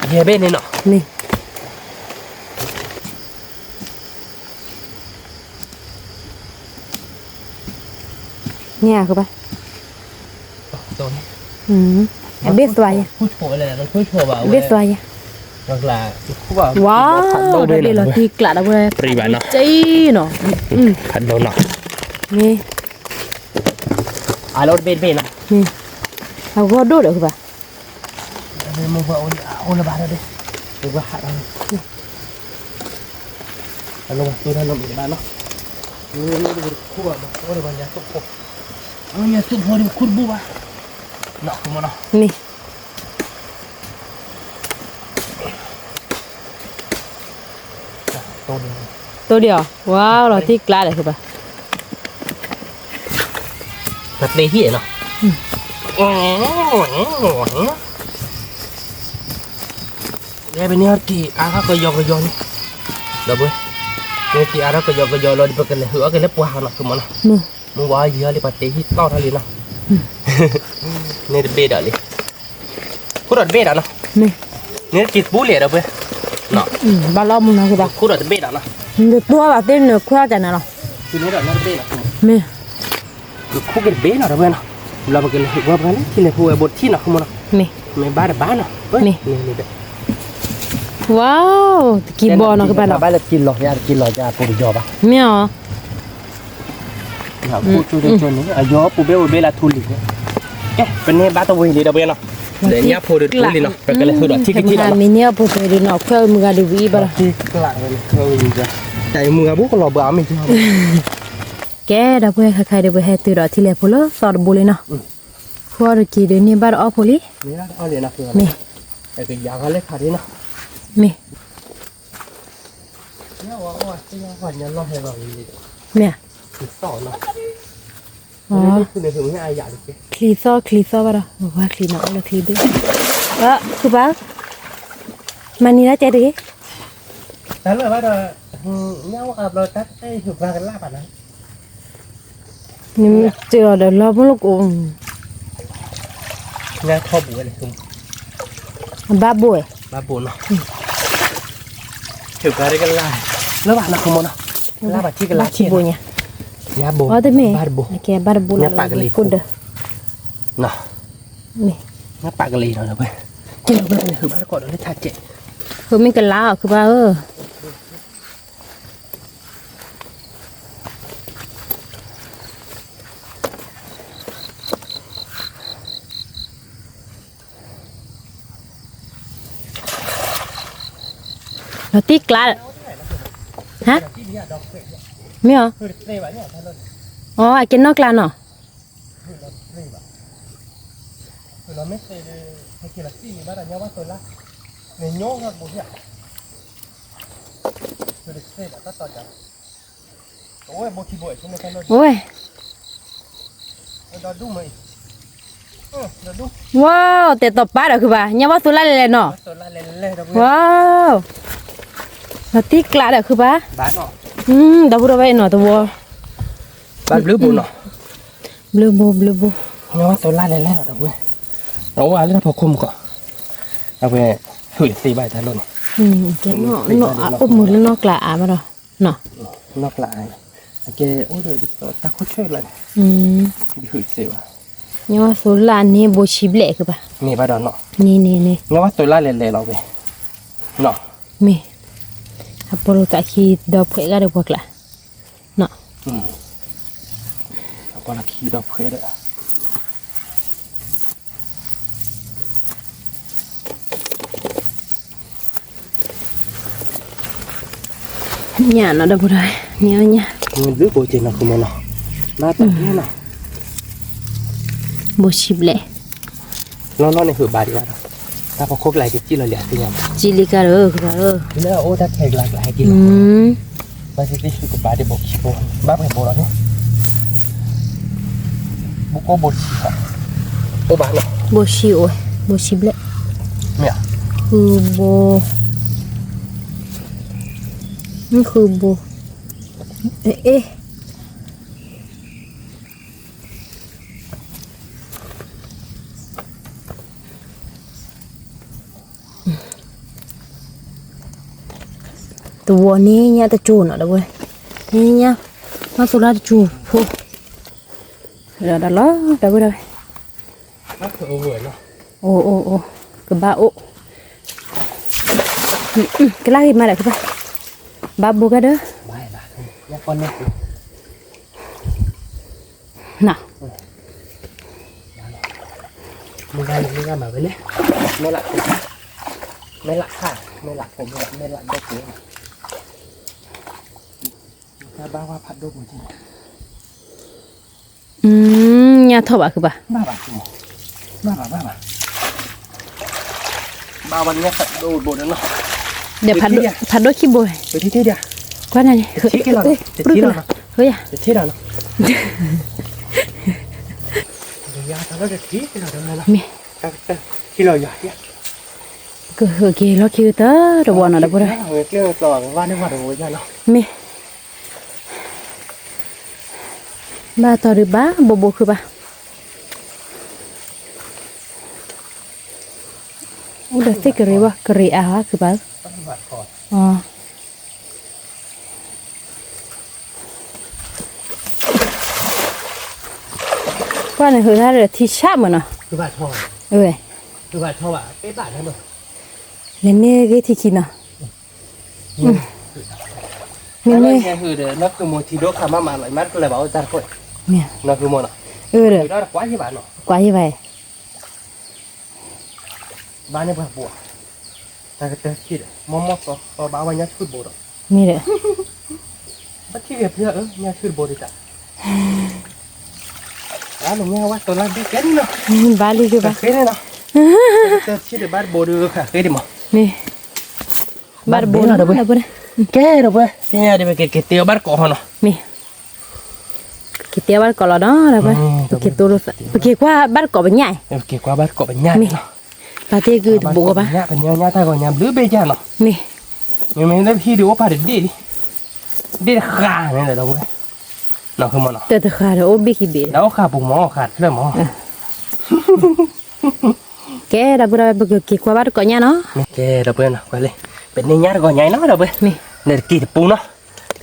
เย่เบ้นี่เนาะ ni nha ku ba ตัวนี้ em biết toa ya ผู้โชว์อะไรนะผู้โชว์แบบ biết toa ya hoặc là khu vào wow đây là thịt lạ đâu đây Rì bạn nó. cháy nó hạt đầu nọ nè à lột bên nọ nè hao gót đốt được không bà bên mua vợ ôn là bạn đây đừng có hạt đâu alo tôi đang làm gì bạn nó nó được khu vào nó được vào nhà tụi phụ nhà tụi phụ đi khuôn bu ba nọ không mà nọ nè tôi đi à wow là thịt lạ đấy không bà thật đấy hiện nọ đây bên này thì ăn cái giò được bữaนี่ที่อาเราก็ยอเราดิบกันเลยหัวกันแล้วปวดหนักขึ้นมาเนาะมึงว่าเยอะเลยปะเตะฮิตเต้าทะเลเนาะนี่เบ็ดอะไรคู่รถเบ็ดอ่ะเนาะนี่จิตบุหรี่เราเว้ยเนาะบ้านเรามึงนะคือบ้าคู่รถเบ็ดอ่ะเนาะเด็กตัวแบบเต้นเนื้อข้าวจันนะเนาะทีนี้เราเบ็ดอ่ะนี่คือคู่กันเบ็ดเราเว้ยเนาะเราไปกันเลยหัวกันที่เลยหัวบดที่เนาะขึ้นมาเนาะนี่ไม่บ้าเนาะนี่เบ็ดว้าวกี่บอลเนาะคือบ้านเราบ้านเรากินหรอกยากินหรอกยาปูยอปะไม่เอาปูตัวเดียวนี่ยอปูเบลาทุลีเป็นเนี่ยบ้านตัววิลีเราเว้ยเนาะเดี๋ยวนี้พูดถึงลีเนาะไปกันเลยคือที่ที่เรามีเนี่ยพูดถึงเนาะเพื่อมึงกันดูวีบ้าที่กลางเลยเขาวินจ้ะแต่มึงกับบุกเราบ้าไม่ใช่แกดับเบิลใครดับเบิลให้ตัวที่เลี้ยพูดสอดบุลีเนาะพวกกี่เดือนนี้บ้านเอาพูลีนี่นะเอาเลยนะคือนี่แต่ก็ยางเขาเล็กขาดนี่เนาะนี่เนี่ยว่าที่ยังผ่านยันรอให้เราเลยเนี่ยสอนเนาะอ๋อคือในถึงนี่อายอยากเลยคลีซอป่ะล่ะว่าคลีเนาะแล้วคลีด้วยคือบ้ามันนี่นะเจ๊ดิแต่เลยว่าเราเนี่ยว่าเราตัดให้ถูกรากันลาบอ่ะนะนี่เจอเดี๋ยวเราไม่รู้กูเนี่ยข้อบุ๋ยเลยคือบ้าบุ๋ยเนาะถูกรากันลาแล้วบ้านเราขโมยเนาะลาบที่กันลาบุ๋ยเนี่ยเนี่ยบุ๋ยบาร์บุแกบาร์บุเนี่ยปากกะลีกุดเด้อเนาะนี่เนี่ยปากกะลีเนาะเว้ยที่เราเป็นคือบ้านก่อนเราได้ทัดเจ็ดคือไม่กันล้าคือบ้าเราตีกลาฮะไม่เหรออ๋อไอ้กินนอกกลาเนาะเราไม่เคยให้กินละซี่บ้านเราเนี่ยว่าตัวละเนี่ยโยงครับบุ๋ยคือเด็กเซ่แบบต่อจากโอ้ยบุ๋ยบุ๋ยใช่ไหมท่านโอ้ยเราดูมั้ยเราดูว้าวแต่ต่อป้าเด้อคือบ้าเนี่ยว่าตัวละเลยเนาะตัวละเลยว้าวเราตีกลาเด้อคือบ้าบ้านเนาะดาบุระไว้เนาะตัวบ้านบลูบูเนาะบลูบูเนี่ยว่าตัวละเลยเราเว้ยเราว่าเรื่องพอคุมก่อนเอาไปถุยสีใบทะลุเก็บเนาะอุ้มมือแล้วนอกกลามาเนาะเนาะนอกกลาโอเคโอ้เดี๋ยวดิตาโคตรช่วยเลยถุยสีว่ะเนี่ยว่าสุรานี่โบชิบเละคือปะนี่บ้านเนาะนี่เนี่ยว่าตัวละเลยเราไปเนาะมีถ้าปลุกตะคีดอกเผือกก็ได้พวกละเนาะแล้วก็ละคีดอกเผือกด้วยเนี่ยเนาะดับบุระเนี่ยมันรื้อโบเจนนะคุณมันเนาะน่าตัดเนี่ยเนาะโบชิบเละน้องในหือบาดีว่าถ้าพอคบไหลก็จีเราเหลือตัวยังจิลิกาคือบ้าแล้วโอ้ถ้าแขกหลากหลายกินบาสิที่คือบาดีบกชิโบบ้าเป็นโบเราเนี่ยบุกโกบชิค่ะโอ้บ้าเนาะโบชิโอ้โบชิบเละเนี่ยคือโบนี่คือโบเอ๊ะตัวนี้เนี่ยตะจูนอ่ะเด้อเว้ยนี่เนี่ยมาสุราตะจูพูเดี๋ยวล้อเดี๋ยวเว้ยน่าคือโอ้เว้ยเนาะโอ้กระบะโอ้ cái lá mà lại các bạn ba bố cái đó Bài bà nhá con nhá nàoมึงได้มาไปเลยไม่ละค่ะไม่ละผมไม่ละได้เกินถ้าบ้าว่าพัดโดนจริง nhà thọ bà cứ bà บ้าวันนี้พัดโดนบนนั้นเนาะ để phạt đôi khi bồi ไปที่เดียว qua nàyชี้กันหรอชี้หรอ hơi à จะชี้หรอเนาะยาทำแล้วจะชี้กันหรอทำไมล่ะ mẹ ที่เราใหญ่ cứ hơi kia lo kia tớ rồi bọn nó đã bồi đây เกี่ยวต่อว่าได้ว่าโอ้ยเนาะ mẹ ba tao được bá bố cứ bà udah sih keri ah cứ bà ต้องบาดคอ qua này hơi ra rồi thì chạm mà nó คือบาดคอ ơi คือบาดคออ่ะเป๊ะบาดได้หมด nên nè cái thì khi nào นี่ nên นี่ nè คือเดี๋ยวนักคือโมทีโดคามาหลายมัดก็เลยบอกว่าจานคน nè นักคือโมน่ะ rồi ได้กว่าที่บ้านเนาะ quá như vậy บ้านเนี่ยแบบบัวแต่ก็เจอคิดมอก็พอบ้านวันนี้ชุดโบด nè đấy บัดที่เก็บเพื่อเนี่ยชุดโบดจ้ะแล้วหนูเนี่ยว่าตัวนั้นดีเกินเนาะ ba ly cứ แบบ bà เกินเนาะเจอคิดเดี๋ยวบ้านโบดค่ะเกินดิมั้ง nè ba bố nó đâu đây แก่เดี๋ยวไปเนี่ยเดี๋ยวไปเก็บเตียวบ้านเกาะเนาะ nè cái tiêu bắt cỏ là đó là vậy cái tôi luôn cái qua bắt cỏ bên nhảy เก็บกว่าบ้านเกาะเป็นญาติเนาะ bà tiêu cứ bố bà ญาติเป็นญาติถ้าก่อนญาติหรือเบี้ยเนาะ nè ยังได้พี่ดูว่าผ่าเด็ดดีขาเนี่ยเลยเราเว้ยเนาะคือมันเนาะ từ khá là ốp biết cái bể แล้วขาปุ่มหมอขาดเรื่องหมอ cái là bữa cái qua bắt cỏ nha nó แกเราเพื่อนไปเลยเป็นในญาติก่อนใหญ่เนาะเราเว้ย nè เนี่ยกีดปูเนาะ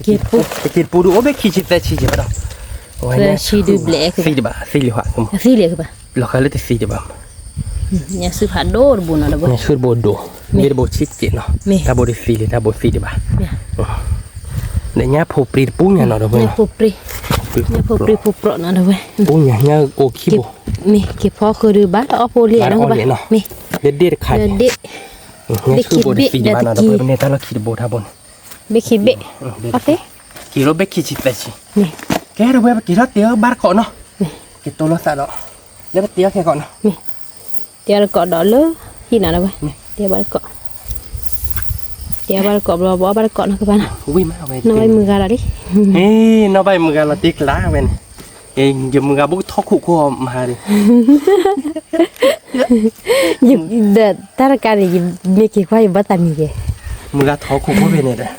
กีดปูดูโอ้เบขี้จิตแต่ขี้จิตป่ะโอ้ยเนี่ย chi du blé สี่ดิบะสี่ลิหัวคุม phi liền các bà เราเคยเล่นแต่สี่ดิบะ nhà sư phạt đô rồi buồn nó đâu เนี่ยชื่อโบดูนี่โบชิดจิตเนาะถ้าโบได้สี่ลิถ้าโบสี่ดิบะ nè เนี่ยญาติผูปรีปูเนี่ยเนาะเราเว้ย nhà phụ pro nó đâu vậy ปูเนี่ยญาติโอคิโบ nè cái phó khơi đưa bát ở po liền đó các bà nè เด็ดขาด để เนี่ยชื่อโบได้สี่ดิบะเนาะเราเว้ยเนี่ยถ้าเราคิดโบท่าบน biết khi bể có thế กี่รถเบกขี้จิตแต่ขี้ nè แกเราไปกี่รถเตี้ยบ้านเกาะเนาะกี่ตัวรถสัตว์เนาะแล้วเตี้ยแค่ก่อนเนาะ nè tiêu là cỏ đỏ lớn khi nào đâu vậy tiêu bắt cỏ bỏ bắt cỏ nó các bạn วิ่งมาเอาไป nó bay mưa gà là đi เฮ้ยน้องไปมึงกันละติ๊กล้าเป็นเองอย่ามึงกันบุกทอกขู่กูมาดิ dùm đợt ta là cái gì mấy cái khoai bắt tay mình kìa มึงกันทอกขู่กูเป็นเนี่ย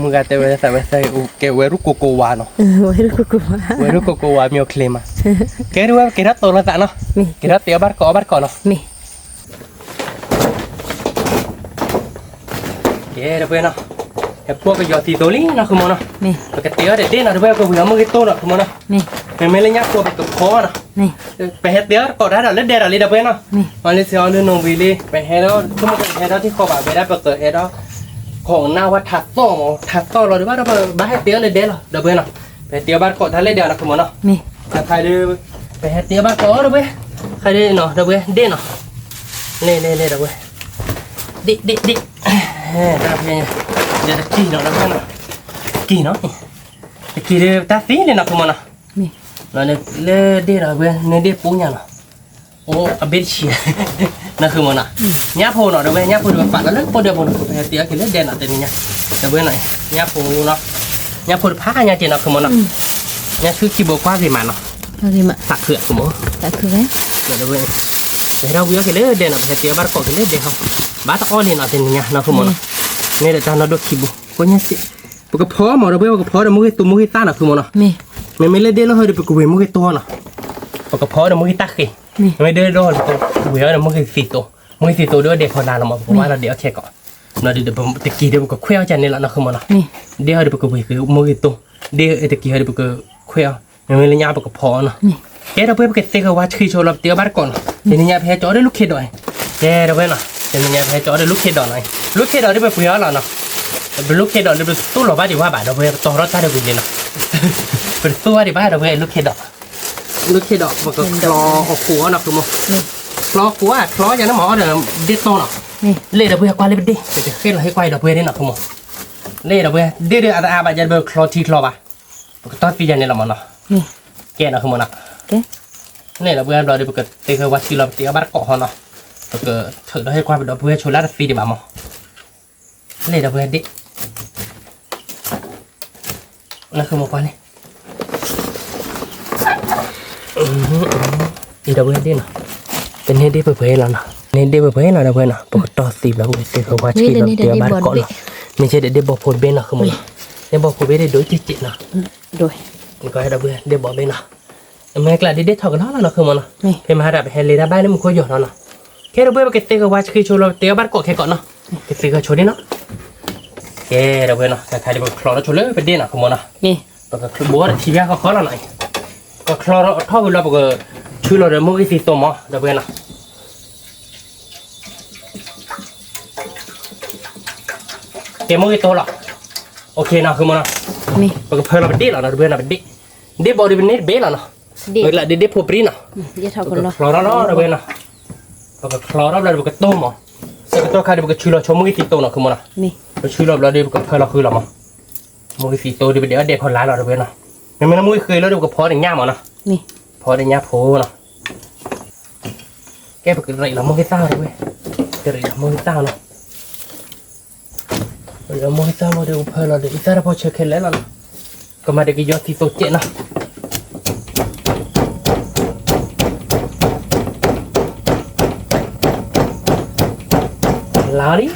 มึงกันเตะไปใส่แกเวรุโกโกวาเนาะ vậy đó cô เวรุโกโกวามีเคลมอ่ะแกรู้ว่าแกรัดตัวละสัตว์เนาะแกรัดเตี้ยบ้านเกาะเนาะ nè แกเราไปเนาะแกพวกก็ยอดตีตัวนี้เนาะคือมันเนาะ nè แกเตี้ยเด็ดเนาะเราไปก็เหวี่ยงมือตัวเนาะคือมันเนาะ nè ไม่เลยยักตัวไปกับคอเนาะ nè ไปเฮ็ดเตี้ยก็ได้เราเล่นเด็ดอะไรเราไปเนาะวันนี้เสียเอาเรื่องนงวีลีไปเฮ็ดแล้วทุกคนเฮ็ดแล้วที่คอบาไปได้เปิดเฮ็ดแล้วของหน้าวัดถัดต่อเราดีว่าเราไปบ้านเตี้ยเลยเด็ดเหรอเดี๋ยวไปเนาะไปเตี้ยบ้านเกาะทะเลเดียวนะคือมันเนาะ nè ถ้าใครได้ไปเฮ็ดเตี้ยบ้านเกาะเดี๋ยวไปใครได้เนาะเดี๋ยวไปเด็ดเนาะเล่เดี๋ยวไปดิเฮ้ยได้ไปเดี๋ยวกี่เนาะเดี๋ยวไปเนาะกี่เนาะกี่เดี๋ยวตาสีเลยนะคือมันเนาะ nè แล้วเนี่ยเล่เดี๋ยวไปเนี่ยเดี๋ยวปูเนี่ยเนาะโอ้อเบดเชียนั่นคือมันอ่ะเนี่ยพูเนาะเดี๋ยวไปเนี่ยพูเดี๋ยวปัดแล้วเลิกพูเดี๋ยวพูไปเตี้ยกี่เล่เด่นอ่ะแต่นี่เนี่ยเดี๋ยวไปหน่อยเนี่ยพูเนาะเนี่ยพูผ้าเนี่ยเจนเนาะคือมันเนาะเนี่ยคือกี่โบกว่ากี่มันเนาะ thôi đi mà สักเผือกคือมัน đã cứ đấy เดี๋ยวไปแต่เราเยอะกี่เล่เด่นอ่ะไปเตี้ยบ้านเกาะกี่เล่เด่นเขาบ้านตะอ้อนี่เนาะแต่นี่เนี่ยเนาะคือมันเนี่ยเดี๋ยวตาเราดูขี้บุก็เนี่ยสิปกติพอหมอเราไปปกติพอเดี๋ยวมึงให้ตัวมึงให้ตาเนาะคือมันเนาะ nè ไม่เล่เด่นแล้วเฮ้ยเดี๋ยวปกติมึงให้ตัวเนาะปกติพอเดี๋ยวมึงให้ตาขี้ไม่เดินโดนตัวเดี๋ยวมึงให้สี่ตัวมึงให้สี่ตัวด้วยเด็กคนนั้นเราบอกว่าเราเดี๋ยวแค่ก่อนเนาะเดี๋ยวผมตะกี้เดี๋ยวผมก็เคลื่อนใจนี่แหละเนาะคือมันเนาะ nè เดี๋ยวเดี๋ยวปกติคือมือตัวเดี๋ยวตะกี้เดี๋ยวปกติเคลื่อนยังไม่เล่นยาปกติพอเนาะแกเราเพื่อนปกติก็ว่าคือโชว์เราเตี้ยบ้านก่อนเดี๋ยวนี้ยาแพ้จอได้ลูกเข็ดหน่อยแกเราเพื่อนเนาะเดี๋ยวนี้ยาแพ้จอได้ลูกเข็ดหน่อย ลูกเคดอได้ไปเปลี่ยนแล้วเนาะเป็นลูกเคดอได้ไปตู้หล่อบ้านดีว่าบ้านเราเพื่อนตัวรถชาติเดียวกันเนาะเป็นตู้ว่าดีบ้านเราเพื่อนลูกเคดอมันก็คลอออกหัวเนาะคือมั้งคลอหัวคลออย่างนั้นหมอเดี๋ยวเด็ดโตเนาะเล่เราเพื่อนกว่าเล่เป็นดิจะเคล็ดเราให้ควายเราเพื่อนนี่เนาะคือมั้งเล่เราเพื่อนเดี๋ยวอาบะจะเบอร์คลอทีคลอบ้าก็ต้อนปีจันนี่เรามันเนาะแกเนาะคือมั้งเนาะเล่เราเพื่อนเราเดี๋ยวก็เตะเขาว่าชีเราเตะบ้านเกาะเนาะก็ถือเราให้ควายเป็นเราเพื่อนชนแล้วฟรีดีบ้ามั้งเล่เราเพื่อนดินั่นคือมั้งควายนี่ดีเราเพื่อนดิเนาะเป็นเฮดดี้เพื่อนแล้วเนาะเฮดดี้เพื่อนเราเพื่อนเนาะปกติตีเราเพื่อนเตะเขาว่าชีเราเตะบ้านเกาะเนาะนี่ใช่เด็กบอกพูดเบนเนาะคือมั้งเด็กบอกพูดเบนได้โดยจิตเนาะโดยนี่ก็ให้เราเพื่อนเด็กบอกเบนเนาะแม่กล้าเด็กเท่ากันแล้วเนาะคือมั้งเนาะเพื่อนมาดับเฮลิด้าบ้านนี่มันคุยอยู่เนาะแค่เราเพื่อนไปเตะเขาว่าชีเราเตะบ้านเกาะแค่เกาะเนาะเตะเขาชนนี่เนาะแค่เราเพื่อนเนาะแต่ใครจะไปคลอแล้วชนเลยไปเด่นเนาะคือมั้งเนาะนี่ก็คือบัวทีวีเขาเราหน่อยก็คลอเท่ากันเราก็ชื่อเราเดี๋ยวมึงก็สีตัวมั้งเราเพื่อนเนาะเกมมึงก็ตัวหรอโอเคนะคือมันนะนี่ก็เพิ่มเราเป็นดิเราเพื่อนเราเป็นดิบอดี้เป็นเน็ตเบลนะเวลาดิพอปรีนะเดี๋ยวเท่ากันเนาะคลอร์เราเพื่อนนะก็คลอร์เราก็ต้มอ่ะสักตัวใครเดี๋ยวก็ชื่อเราชมมึงก็สีตัวนะคือมันนะนี่ก็ชื่อเราเดี๋ยวก็เพิ่มเราคือเรามั้งมึงก็สีตัวเดี๋ยวเด็กคนร้ายเราเพื่อนนะไม่นะมึงเคยแล้วเดี๋ยวก็พอได้ง่ายมั้งนะนี่พอได้ง่ายโผล่นะแกไปกินอะไรเรามึงก็เศร้าเลยเว้ยกินอะไรมึงก็เศร้าเนาะเดี๋ยวมองตามมาดูเพื่อนเราเดี๋ยวอีสานพอเช็คแล้วล่ะก็มาเด็กยอดที่โตเจนะลาดิ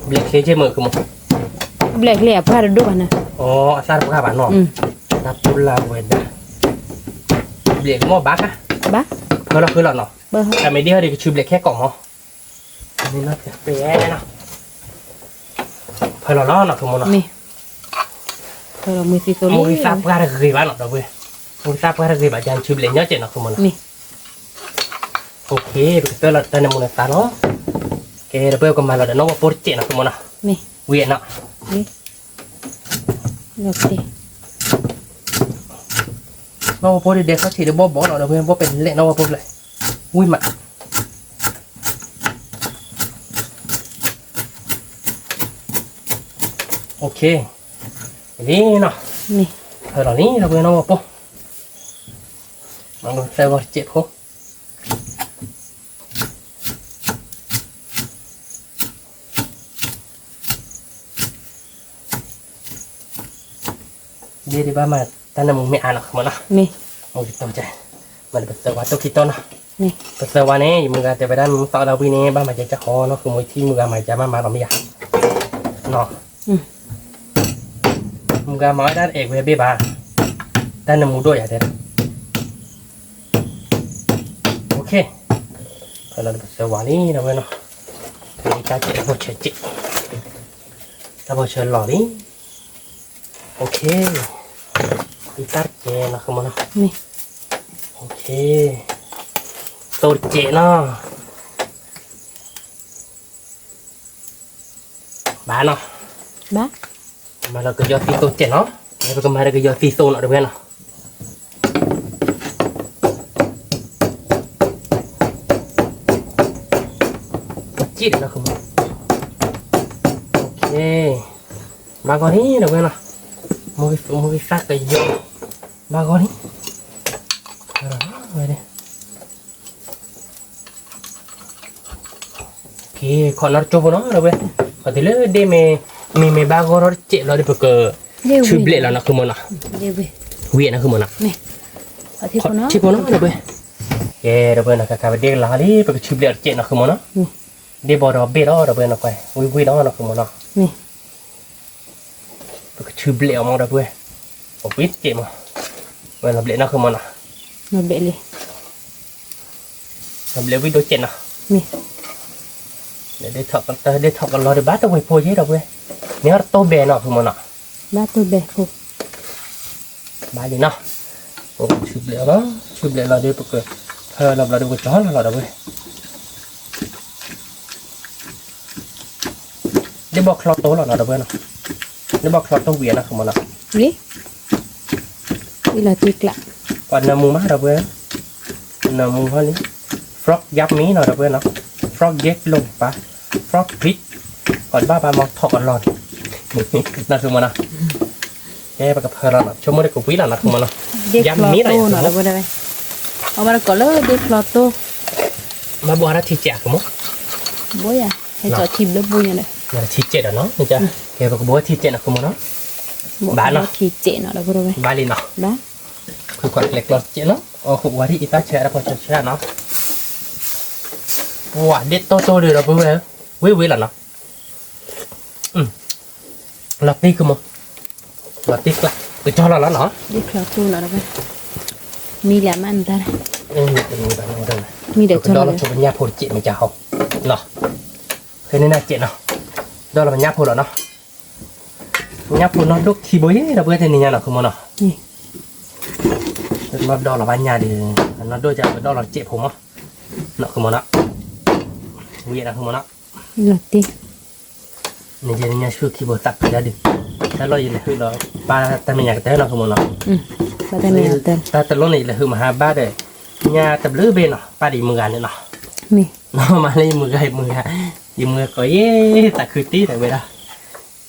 เบลคเลเจมือคือมั้งเบลคเลยพาดูกันนะอ๋ออาซาพาบ้านน้องตับตุลาเวดาเบลกมั่วบักอะบักเพื่อเราคือหลอดเนาะแต่ไม่ได้เดี๋ยวชื่อเบลกแค่กล่องเนาะอันนี้น่าจะเป๊ะนะเพื่อเราล้อเนาะทุกคนเนาะนี่เพื่อเรามือซีโซมือซับก็ได้คือบ้านเนาะเราเว้ยมือซับก็ได้คือบ้านยันชื่อเบลกเนาะเจ๋งเนาะทุกคนเนาะนี่โอเคเพื่อเราตอนนี้มือตาเนาะแกเราเพื่อก็มาเราเดี๋ยวน้องว่าโปรเจกต์เนาะทุกคนเนาะนี่เวียนเนาะนี่โอเคเราพอเด็กเขาฉีดบอลเราเพื่อนว่าเป็นเละเราพอเลยอุ้ยมันโอเคนี่เนาะนี่เธอเหล่านี้เราเพื่อนเราพอมันก็ใส่ว่าเจ็บเขาเดี๋ยวบ้ามาตอนนั้นมึงไม่อ่านหรอกมั้งนะนี่โอ้ยตกใจมันเป็นเสวะตัวคิดต้นนะนี่เป็นเสวะเนี่ยมึงก็จะไปด้านมึงต่อเราพี่เนี่ยบ้านมันจะคอเนาะคือมวยที่มึงก็มาจะมาเราไม่อยากเนาะมึงก็มาด้านเอกเวเบ้บ้าด้านน้ำมูด้วยอย่างเดียวโอเคเราเป็นเสวะนี่เราเนาะคือการเจ็บปวดเฉยจิตถ้าพอเชิญหล่อนี่โอเคอีตัดเจนะคือมันนี่โอเคตัวเจนะบ้าเนาะบ้ามาเราก็ยอดตีตัวเจเนาะแล้วก็มาเราก็ยอดตีโซนเอาด้วยเนาะจีดนะคือมันโอเคมาก่อนนี้เดี๋ยวเนาะมือซักกันเยอะมาก่อนนี่ไปดิโอเคขอนัดโจ้เนาะเราไปพอดีเลยเดmeบางคนเจ็บเราได้เพื่อชื่อเบลแล้วนะคือมันนะเวียนะคือมันนะนี่ชิปมันนะเราไปเฮ้เราไปนะกับเด็กลาลีเพื่อชื่อเบลเจ็บนะคือมันนะเดี๋ยวบอกเราเบลเราไปนะไปวิ่งนะคือมันนะนี่เพื่อชื่อเบลมองเราไปโอ้ยเจ็บมั้งเวลาเบลน่าคือมันอ่ะเราเบลเลยเราเบลวิ่งโดนเจ็บนะนี่เดี๋ยวได้ถอดกันรอเดี๋ยวบ้าตัวไปโผล่เยอะเราเว้ยเนี่ยโตเบลน่ะคือมันอ่ะบ้าตัวเบลโผล่บ้าดีเนาะ oh chụp lẹ đó chụp lẹ là đi bực rồi là được chó là đâu vậy đi bọc lọt tố là đâu vậy nào đi bọc lọt tố việt nào không mà nào đi đi là tuyệt lạ còn nằm mù má đâu vậy nằm mù hơi frog giáp mí nào đâu vậy nào frog jet luôn pa frog pit còn ba mọc thọ còn lòn nào không mà nào cái bậc thang là cho mới được cục ví là không mà nào giáp mí này nào đâu vậy ở mà có lỡ đi lọt tô mà bò ra thịt chả của mốc bố à hay cho chim lớp vui này là thịt chè đó nó được chưa cái bậc bố thịt chè là không mà nó bán nó thịt chè nào đâu vậy bán đi nào đóคือก่อนเล็กเราเจ๊เนาะอ๋อขวดที่อีตาแชร์แล้วพอแชร์เนาะว้าเด็ดโตๆเลยเราเพื่อนเว้ยล่ะเนาะลาตีคือมั้งลาตีกละคือจอเราแล้วเนาะ đi lọt tô nào đâu vậy mi làm ăn ta này เป็นแบบนั้นเลย mi để คือ cho ดอ nó เราชอบเป็นยาโพดเจ๊มันจะหอมเนาะเคยนี่น่าเจ๊เนาะดอเราเป็นยาโพดเนาะยาโพดเนาะลูกทีโบยเราเพื่อนที่นี่เนาะคือมั้งเนาะ นี่ nó đo là ban nhà thì nó đôi chả đo là chạyผมá nó không muốn á vậy là không muốn á lọt đi nên giờ nhà xưa khi bữa tắt ra đi ta lo gì là hư đó ba ta mình nhà cái nó không muốn á ba tay mèo tên ta lúc này là hư mà hai ba để nhà tập lưới bên nó ba đi mưa gà nữa mi nó mà lấy mưa gà gì mưa có ấy ta khơi tí tại vậy đó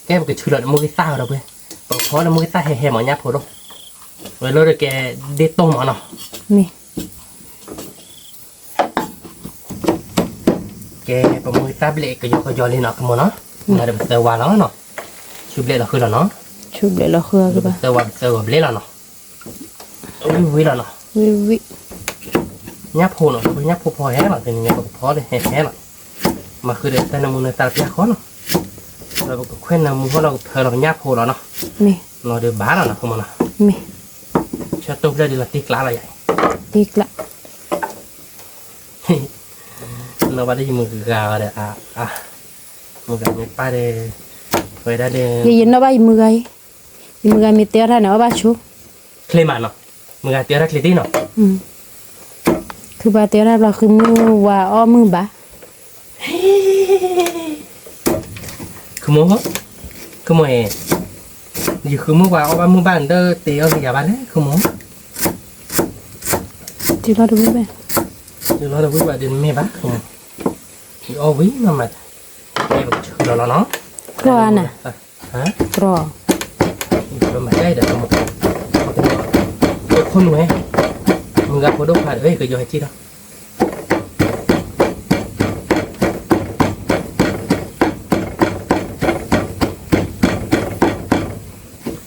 cái một cái chữ là mưa cái tao đâu bên còn khó là mưa cái tao hè mà nhát thôi đâu rồi lôi được cái đế tôm mà nó mi cái bông mưa ta bể cái gió lên nó không nó mà được tơ vào nó chụp lệ là khơi là nó chụp để lo khưa cái ba tơ vào lệ là nó vui là nó vi nháp hồ nó nháp hồ phò hé là thì nháp hồ phò để hé là mà khơi để tay nó ta biết khó nó rồi khuyên là muốn nó thời là nháp hồ đó nó mi nó được bá là nó không mà nó mi cho tôi đây là tiếc lá là vậy tiếc lạ nó bắt đi mưa gà để mưa gà mấy ba để rồi đã để cái gì nó bay mưa gai mi té ra nó ba chú kle mà nó mưa gà tiếc ra kle tí nóคือba té ra làคือมือว่าอ้อมือbaคือmua hếtคือmua hè gìคือmua vào ba mua bàn đơ tí ở nhà bán đấyคือmua thì lo đúng vậy thì nó đâu biết bạn đến mẹ bác không thì ô ví mà mẹ bác chưa là nó cro ăn à hả cro rồi mà đây để một cái khôn nuôi mình gặp có đâu phải đấy cái gì chi đâu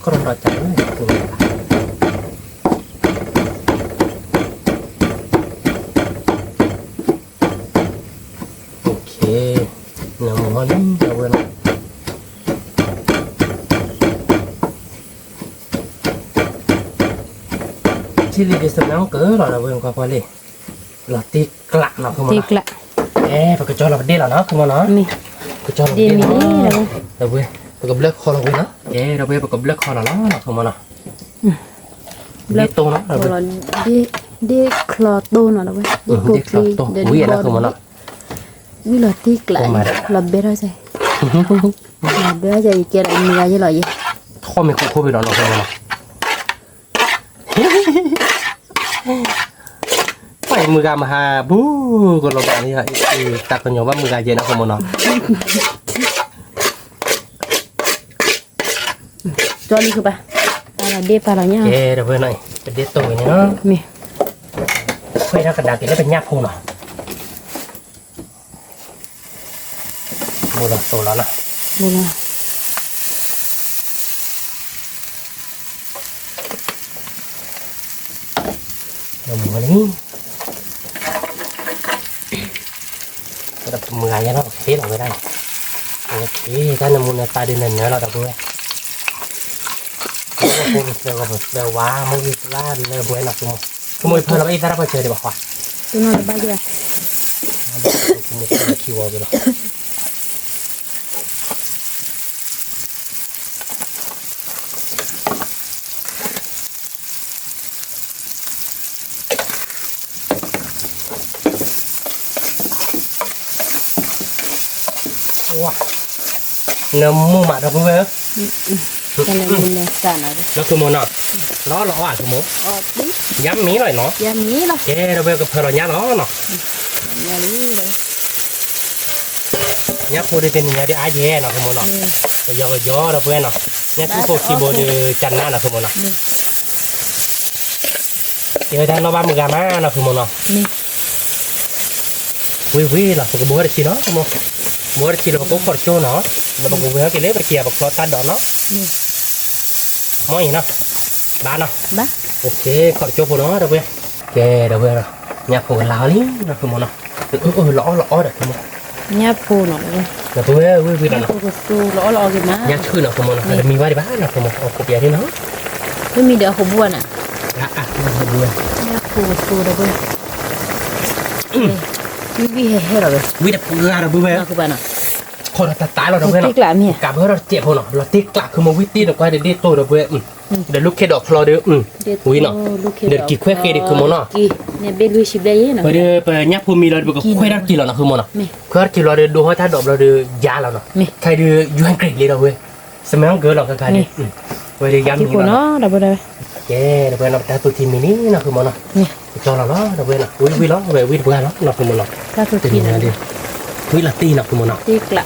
có đồng đòi chặt đấy ok nằm ngon lắm đâu quên chỉ đi xem nắng cỡ rồi là quên qua đi là tiếc lạ nào không mà tiếc lạ phải cái cho là đi là nó không mà nó mi cái cho là đi đi mi nó đi là quên phải cầm lắc kho là quên nó rồi bây cầm lắc kho là nó không mà nó đi tô nó rồi là đi clot tô nào đâu vậy đi clot tô quý là không mà nó vì là tiếc lạ là bé ra vậy là bé ra vậy kia lại mưa với lại gì thôi mình cũng không biết đó nó không mà nó phải mưa gà mà hà bú còn là bạn như vậy thì ta còn nhiều mưa gà gì nó không mà nó cho đi cơ ba ta là đi vào nhá ok rồi bên này cái đĩa tỏi nữa mi quay ra cái đá cái nó phải nháp không nào mua là tổ nó nè bù là rồi mua đi cái đập mưa gà nó phết ở đây ok ta là mua ta đi nền nữa là đập mưaเดี๋ยวว่ามึงล่าเลยบุ้ยหนักจุ๊มขโมยเพลินเราไอ้ตาเราไปเจอดีกว่า tôi nói là bao giờ ขโมยคิวเอาไปหรอ nó mua mà đâu có về cho nên mình này xả nó đi nó cứ mua nọ nó lọ à cứ mua đi dám mí rồi nó dám mí nó cái đâu về cái phở nhá nó nhà lý rồi nhá phụ đi tên nhà đi ai về nó cứ mua nọ bây giờ gió đâu về nọ nhá cứ phụ chỉ bộ đi chăn na nó cứ mua nọ giờ đang nó 30 gram á nó cứ mua nọ vui là cái búa chi nó không búa chi là có cột cho nó là bằng búa cái lấy cái kia bằng cột tan đỏ nó mỏi gì nó ba nó ba ok cột cho phụ nó đâu vậy ok đâu vậy rồi nhà phụ láo lý nó không nó lõ được không nhà phù nó rồi là vui là nó phù su lõ cái má nhà chư nó không nó là mi vai bá nó không nó cột vậy đi nó cái mi đỡ không buồn à nó không buồn nhà phù su đâu vậy vi hè rồi vi đẹp ra rồi vui các bạn ạ thôi là tái rồi đâu vậy tiếc làm nhỉ cảm ơn nó chẹp thôi nó là tiếc lạคือมาวิตี้nó quay để đi tôi đâu vậyเดี๋ยวลูกแค่ดอกคลอเดี๋ยวอุ้ยเนาะเดี๋ยวกี่แควกี่เด็กคือโมเนาะ เนี่ยเบลวิชิบได้ยัง เดี๋ยวไปเนี่ยพูมีเราเดี๋ยวก็แควดักกี่แล้วนะคือโมเนาะแควดักกี่เราเดี๋ยวดูให้ท่าดอกเราเดี๋ยวยาแล้วเนาะใครเดี๋ยวยูฮันกรีดเลยเราเว้ยสมัยนั้นเกิดเราก็การเนี่ยเว้ยเดี๋ยวย้ำ ที่ นี่ ปุ่น เรา เนาะดับเบิลได้ เย้เดี๋ยวไปเราแต่ตัวทีมินี่นะคือโมเนาะจอเราเนาะเดี๋ยวไปเนาะวิล้อเว้ยวิเบื่อเนาะเราคือโมเนาะ ถ้าตัว เป็น ที ยังไง นะ ดิวิลาตีนะคือโมเนาะ ติ๊กละ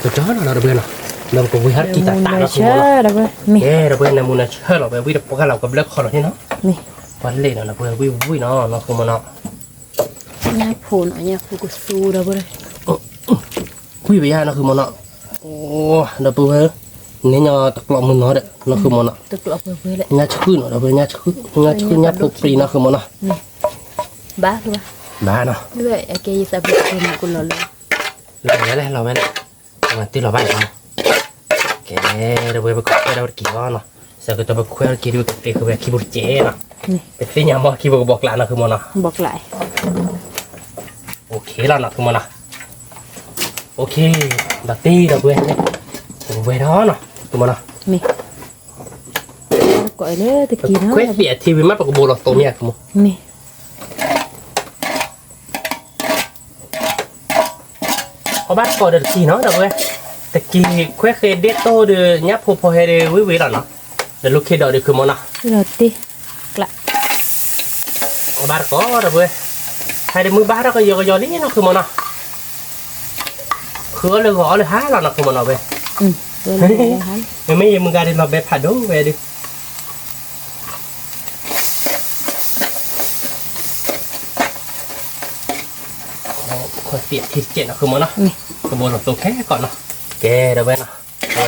ตัวจอเราเดี๋ยวไปเนาะเราก็วิฮันกี่ตาตาเราคือโมเนาะ ดับเบิลมี เย้เดี๋ยวไปในมูลเชื่อเราไปวิเดี๋ยวพวกเรากับเลิกคอเราที่เนาะ มี วันเล่นเราไปวิเนาะเราคือโมเนาะ เนี่ยพูนเนี่ยพูกุสูดับเบิล คุยไปยากนะคือมันเนาะโอ้ดับเบิลเนี่ยเนี่ยตะกลอมือเนาะเด็กนะคือมันเนาะ ตะกลอบเบิลเลย เนี่ยชื่อเนาะดับเบิลเนี่ยชื่อเนี่ยปกปีนะคือมันเนาะ บ้าหรือเปล่า บ้าเนาะ ด้วยไอ้แกยิ่งสับเป็นคนกุลเลย เราเนี่ยแหละเราไม่มาตีเราบ้านเราแกดับเบิลไปคุยเรากี่วันเนาะเสร็จก็จะไปคุยเรากี่ดูเด็กคือแบบคีย์บอร์ดเจ๊เนาะเป็นสิ่งอย่างว่าคีย์บอร์ดบอกหลานนะคือมันเนาะ บอกหลาย โอเคแล้วนะคือมันนะโอเคดับตีดับเบิลเนี่ยเวท้อเนาะคือมันนะ มีก่อยเลยตะกี้เนาะ เควสเปียทีวีมาปกบูเราตัวเนี่ยคือมัน มี เขาบ้านก่อนเด็กกี่เนาะดับเบิลตะกี้เควสเคยเด็ดโตเดือยับพอให้เดือวิแล้วเนาะเดี๋ยวลูกเคดเดือคือมันนะ เราตีกละ เขาบ้านก่อนดับเบิลให้เดือมือบ้านเราก็ยอนี่เนาะคือมันนะคือเลยก่อเลยฮะเราเนาะคือมันเอาไป เวลาหัน ยังไม่ยังมึงการเดินมาแบบผ่าดงไปดิคนเปียกที่เจ็ดนะคือมันนะกระบวนตัวแค่ก่อนเนาะแกเดี๋ยวไปเนาะ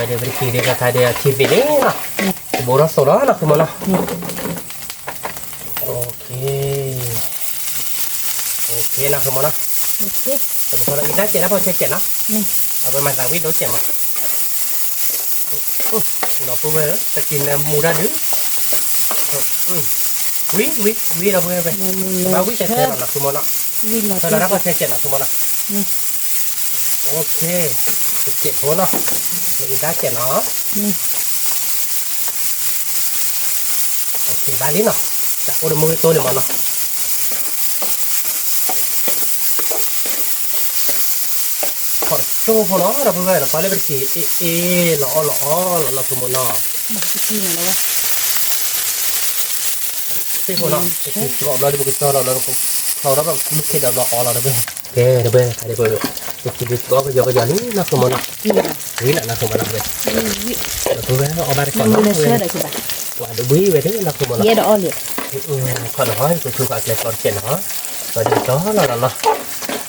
เดี๋ยวไปขี่เดี๋ยวก็ทายเดี๋ยวทีวีนี่เนาะกระบวนรถโซล่านะคือมันเนาะโอเคนะคือมันเนาะ โอเค พอเราอีกได้เจ็ดนะพอเจ็ดเนาะ นี่ เอาไปมาหลังวิดโดนเจ็ดมาเราพูดไปแล้วตะกินมูได้ดื้อวิเราพูดไปมาวิเจ็ดเจ็ดนะคือมันเนาะ วิ่งเรา เราได้พอเจ็ดนะคือมันเนาะ นี่ โอเคเจ็ดหัวเนาะอีกได้เจ็ดเนาะ นี่ โอเคบาลีเนาะจากโอ้ดมือตัวเนี่ยมันเนาะขอโซ่พอเนาะเราพูดไปเราไปเลยไปขี่หล่อเราคือมันเนาะ บอกที่ไหนแล้ววะ ที่พอเนาะที่กรอบเราดูกันต่อเราแบบลูกเขยเราเราเด้อเด้อเด้อเด้อจะกินดีก็ยกอย่างนี้นะคือมันเนาะ นี่นะ นี่แหละนะคือมันเด้อ เราตัวนั้นเอาไปก่อน มัน เนาะ เลยเชื่อได้คือแบบ ว่าเดี๋ยววิ่งไปถึงนะคือมัน เยอะดอกเลย ขอหน่อยไปชูกับเล็กก่อนเขียนเนาะตอนนี้ก็เราเนาะ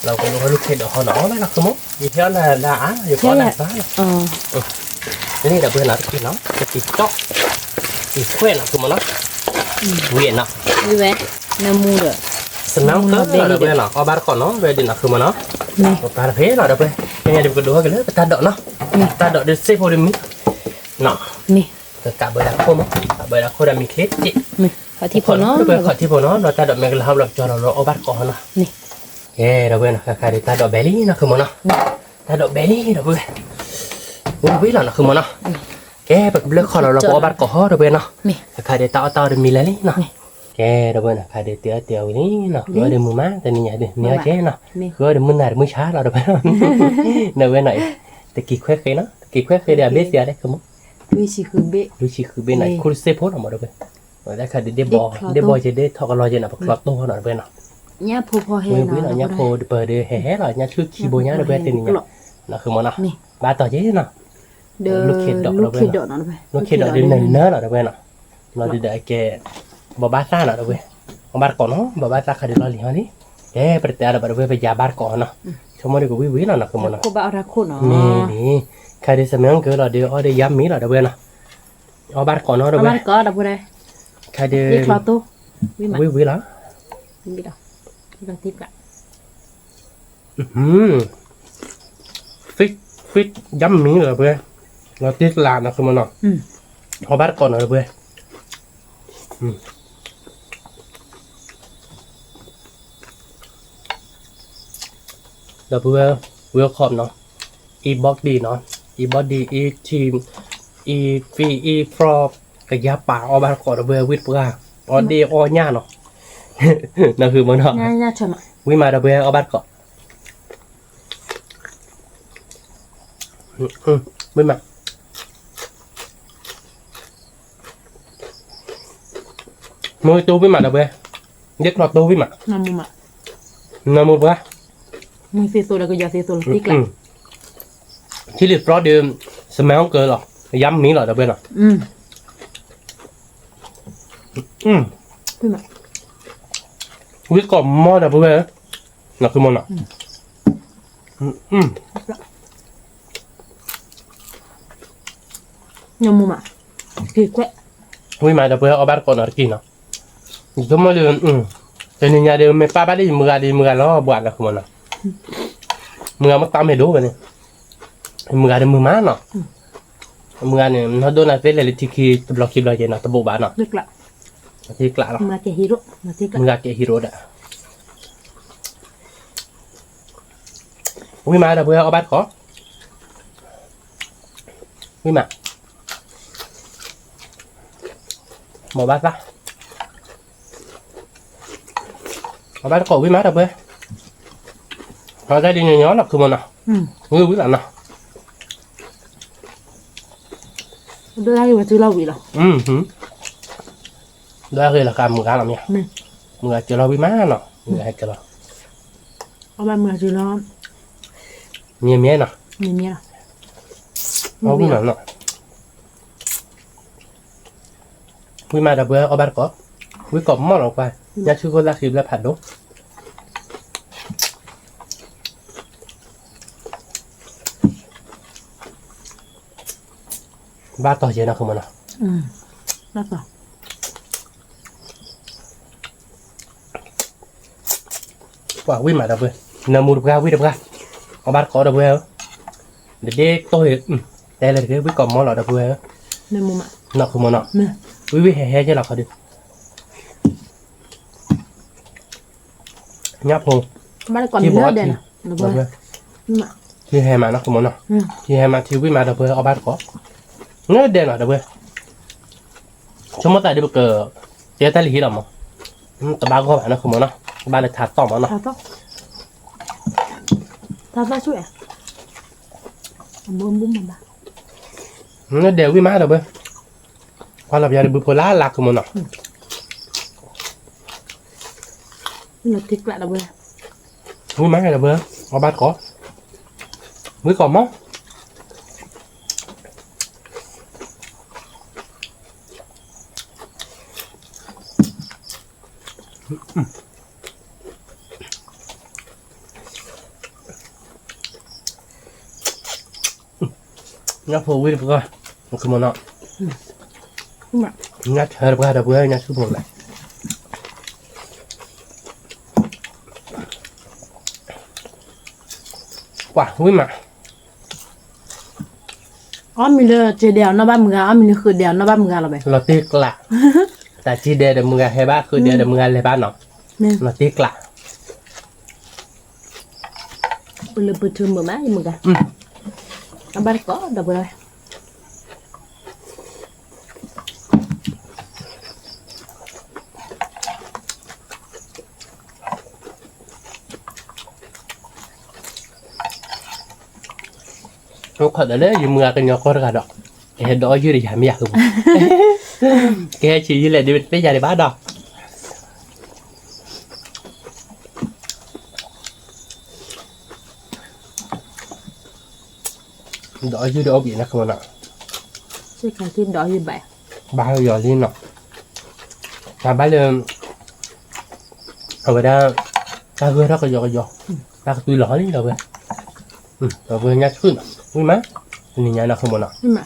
เราก็รู้ว่าลูกเขยเดี๋ยวเขาเนาะไม่นะคือมั้งมีเท่านั้นด่าอยู่ก่อนนะบ้า อ๋อ นี่เดี๋ยวเพื่อนเรากินเนาะจะกินจ๊อกกินเพื่อนนะคือมันเนาะเวียนเนาะ ดูไหมน้ำมูดอ่ะ สมัยก็เราเพื่อนเนาะเอาบาร์ก่อนเนาะไปดินนะคือมันเนาะ นี่ ปลาเพลเราเดี๋ยวไปยังไงเดี๋ยวก็ดูกันเลยตาดอกเนาะตาดอกเดี๋ยวเซฟโฮดิมิเนาะ นี่ กะเบอร์ละโคมั้งกะเบอร์ละโคดามีเคล็ดจิ นี่ขอที่พอเนาะ เบอร์ขอที่พอเนาะเราตาดอกแมงกะลาเราจอเราเอาบัตรก่อนนะ นี่ เย้เราเบอร์นะคาเดตาดอกเบลลี่นะคือมันนะตาดอกเบลลี่เราเบอร์วิ่งเรานะคือมันนะแกแบบเลือกขอเราเอาบัตรก่อนเราเบอร์นะ นี่ คาเดตาเอาตาเดมีแล้วนี่นะแกเราเบอร์นะคาเดเตียวนี่นะเบอร์เดมือมาแต่นี่ใหญ่เดเนี่ยแกนะเบอร์เดมือหนามือช้าเราเบอร์เราเบอร์ไหนตะกี้เควสนะตะ กี่แควเคยเดียเบสเสียได้คือมั้ง lui si khử bệ ดูชีคือเบนไหนคุณเซฟโพสออกมาด้วยได้ค่ะเดบอจะได้ทอกรอยเจนอ่ะคลอตโต้หน่อยเบนอ่ะ nhá phô phô วิ hè วิหน่อยเนี่ยโพเปิดแห่หน่อยเนี่ยชื่อคีโบเนี่ยเบนเป็นอย่างเงี้ยนะคือมันอ่ะบาต่อเจ๊น่ะ de lúc khi đậu nó lúc khi đậu nó về ลูกคิดเราดินเนื้อหน่อยเบนอ่ะเราดิได้แกบาซ่าหน่อยเบนบาร์ก่อนเนาะบาซ่าคดีเราเลี้ยงนี่ประเดี๋ยวเราไปยาบาร์ก่อนเนาะชั่วโมงนี้ก็วิหน่อยนะคือมันอ่ะ cô bảo ra khô nó นี่ใครได้สมัยนั้นก็เราเดี๋ยวเอาได้ย้ำมีเราเบนอ่ะเอาบาร์ก่อนเนาะเบน bảo có đâu đây ใครได้ đi khlo tô với mặt วิแล้ว đi đâu đi tiếp lại ฟิตย้ำมีเลยเพื่อนเราติดลานนะคือมันเนาะเอาบ้านก่อนเลยเพื่อนเราเพื่อเวลคอมเนาะอีบ็อกดีเนาะอีบ็อกดีอีทีมอีฟีอีฟรอกกับยาป่าเอาบ้านก่อนเลยเพื่อวิทย์เพื่อออดีออญ่าเนาะนั่นคือมันเนาะ nha nha chồng ạ วิมาเลยเพื่อเอาบ้านก่อนไม่มามือตู้ไม่มาดับเบ้เด็กหลอดตู้ไม่มา nằm mồm ạ น้ำมือปะ mình xì xô là cái giờ xì xô là tích lại ที่หลีดรอดเดิมสมัยของเกินหรอย้ำมีหรอดับเบ้หรอ với mặt วิกอมมอดับเบ้น่ะคือมันอ่ะnằm mồm ạ kỳ quẹ วิมาดับเบ้เอาบ้านก่อนหน่อยกินเนาะก็มาเดินแต่เนี่ยเดิมไม่ป้าบ้านได้มือแล้วบวชน่ะคือมันอ่ะมือมันตามให้ดูไปเนี่ยมือเดิมมือม้าเนาะมือเนี่ยเขาโดนอะไรเลยที่คีบล็อกเจนเนาะตะบุบ้านเนาะ tích lại ที่กล้าเนาะ mà cái hero mà tích มื lại อเกฮีโร่ดะวิมาดับเบ้เอาบ้านก่อนวิมาหมอบ้านซะเอาบ้านก่อนวิมาดับเบ้เราได้ดีเนาะหรอกคือมันอ่ะวิหลังเนาะ đưa ra cái chứ lâu bị rồi ได้เลยละกันมือกันเราเนี่ยมือจะเราวิมาเนาะมือให้จะเรา có ba mươi chứ lo เมียเนาะ nhìn nhá เอาวิมาเนาะวิมาดับเบ้เอาบ้านก่อนวิกอบมอลงไปยาชื่อคนละคลิปแล้วผัดดูบ้าต่อเจนะคือมันอ่ะ lát vào ว่าวิมาดับเบ้นามูดับกาวิดับกาเอาบ้านก่อนดับเบ้เด็กโตเห็นแต่เลยคือวิกอบมอลดับเบ้ nằm mồm ạ น่ะคือมันอ่ะ nè วิแห่ใช่หรอเขาดิยับพง bắt còn Chi nữa bỏ đây chi? nè được ดับ rồi เบ้ mà ที่แห่มานะคือมันอ่ะที่แห่มาที่วิมาดับเบ้เอาบ้านก่อนเงี้ยเด่นอ่ะดับเบ้ชั่วโมงแต่เดี๋ยวเกิดเจ๊ตาลีหรอมั้งแต่บ้านก็แบบนั้นคือมันอ่ะบ้านเลยทัดต่อมันอ่ะ thao tao chuỗi à bơm bơm mà bà เงี้ยเดี๋ยววิมาดับเบ้พอเราอยากได้บุพลาลักคือมันอ่ะ nó thích lại đâu bây วิมาดับเบ้เอาบ้านก่อนวิก่อนมั้งยับพงวิดับเบ้คือมันอ่ะ mà nhát hơi qua đập bữa nhát chút một lại quả vui mà mình là chơi đèo nó 30 mình là khử đèo nó 30 là vậy là tiếc lạ tại chi đè được 10 hay ba khơi đè được 10 hay ba nó nè là tiếc lạ bây giờ bữa trưa bữa má gì mừng cả nó bắt có đâu rồi nó khỏi đấy dù mưa cái nhỏ con cả đó đó dưới để giảm giặc không cái chỉ là đi bây giờ để bắt đó đó dưới đó bị nó không nào Sẽ cả tin đỏ như vậy. bao giờ đi nọ ta bắt lên ở đây ta vừa đó cái giò ta tôi lỡ đi rồi rồi vừa nhátขึ้นvui máนี่nhà nó không muốn nào Nhưng mà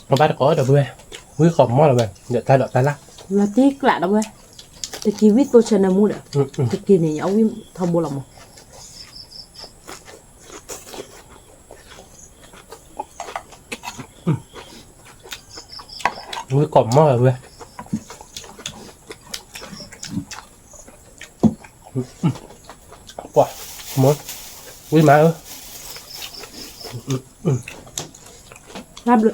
nó bắt có được vừa khom mó rồi để ta đợi ta lắc là tiếc lạ đâu ơi. Thì kia viết tôi chân là mua được. Thì kia này nhau với thông bộ lòng. vừa khom mó rồi vừa wow muốn vui má ơi Làm được.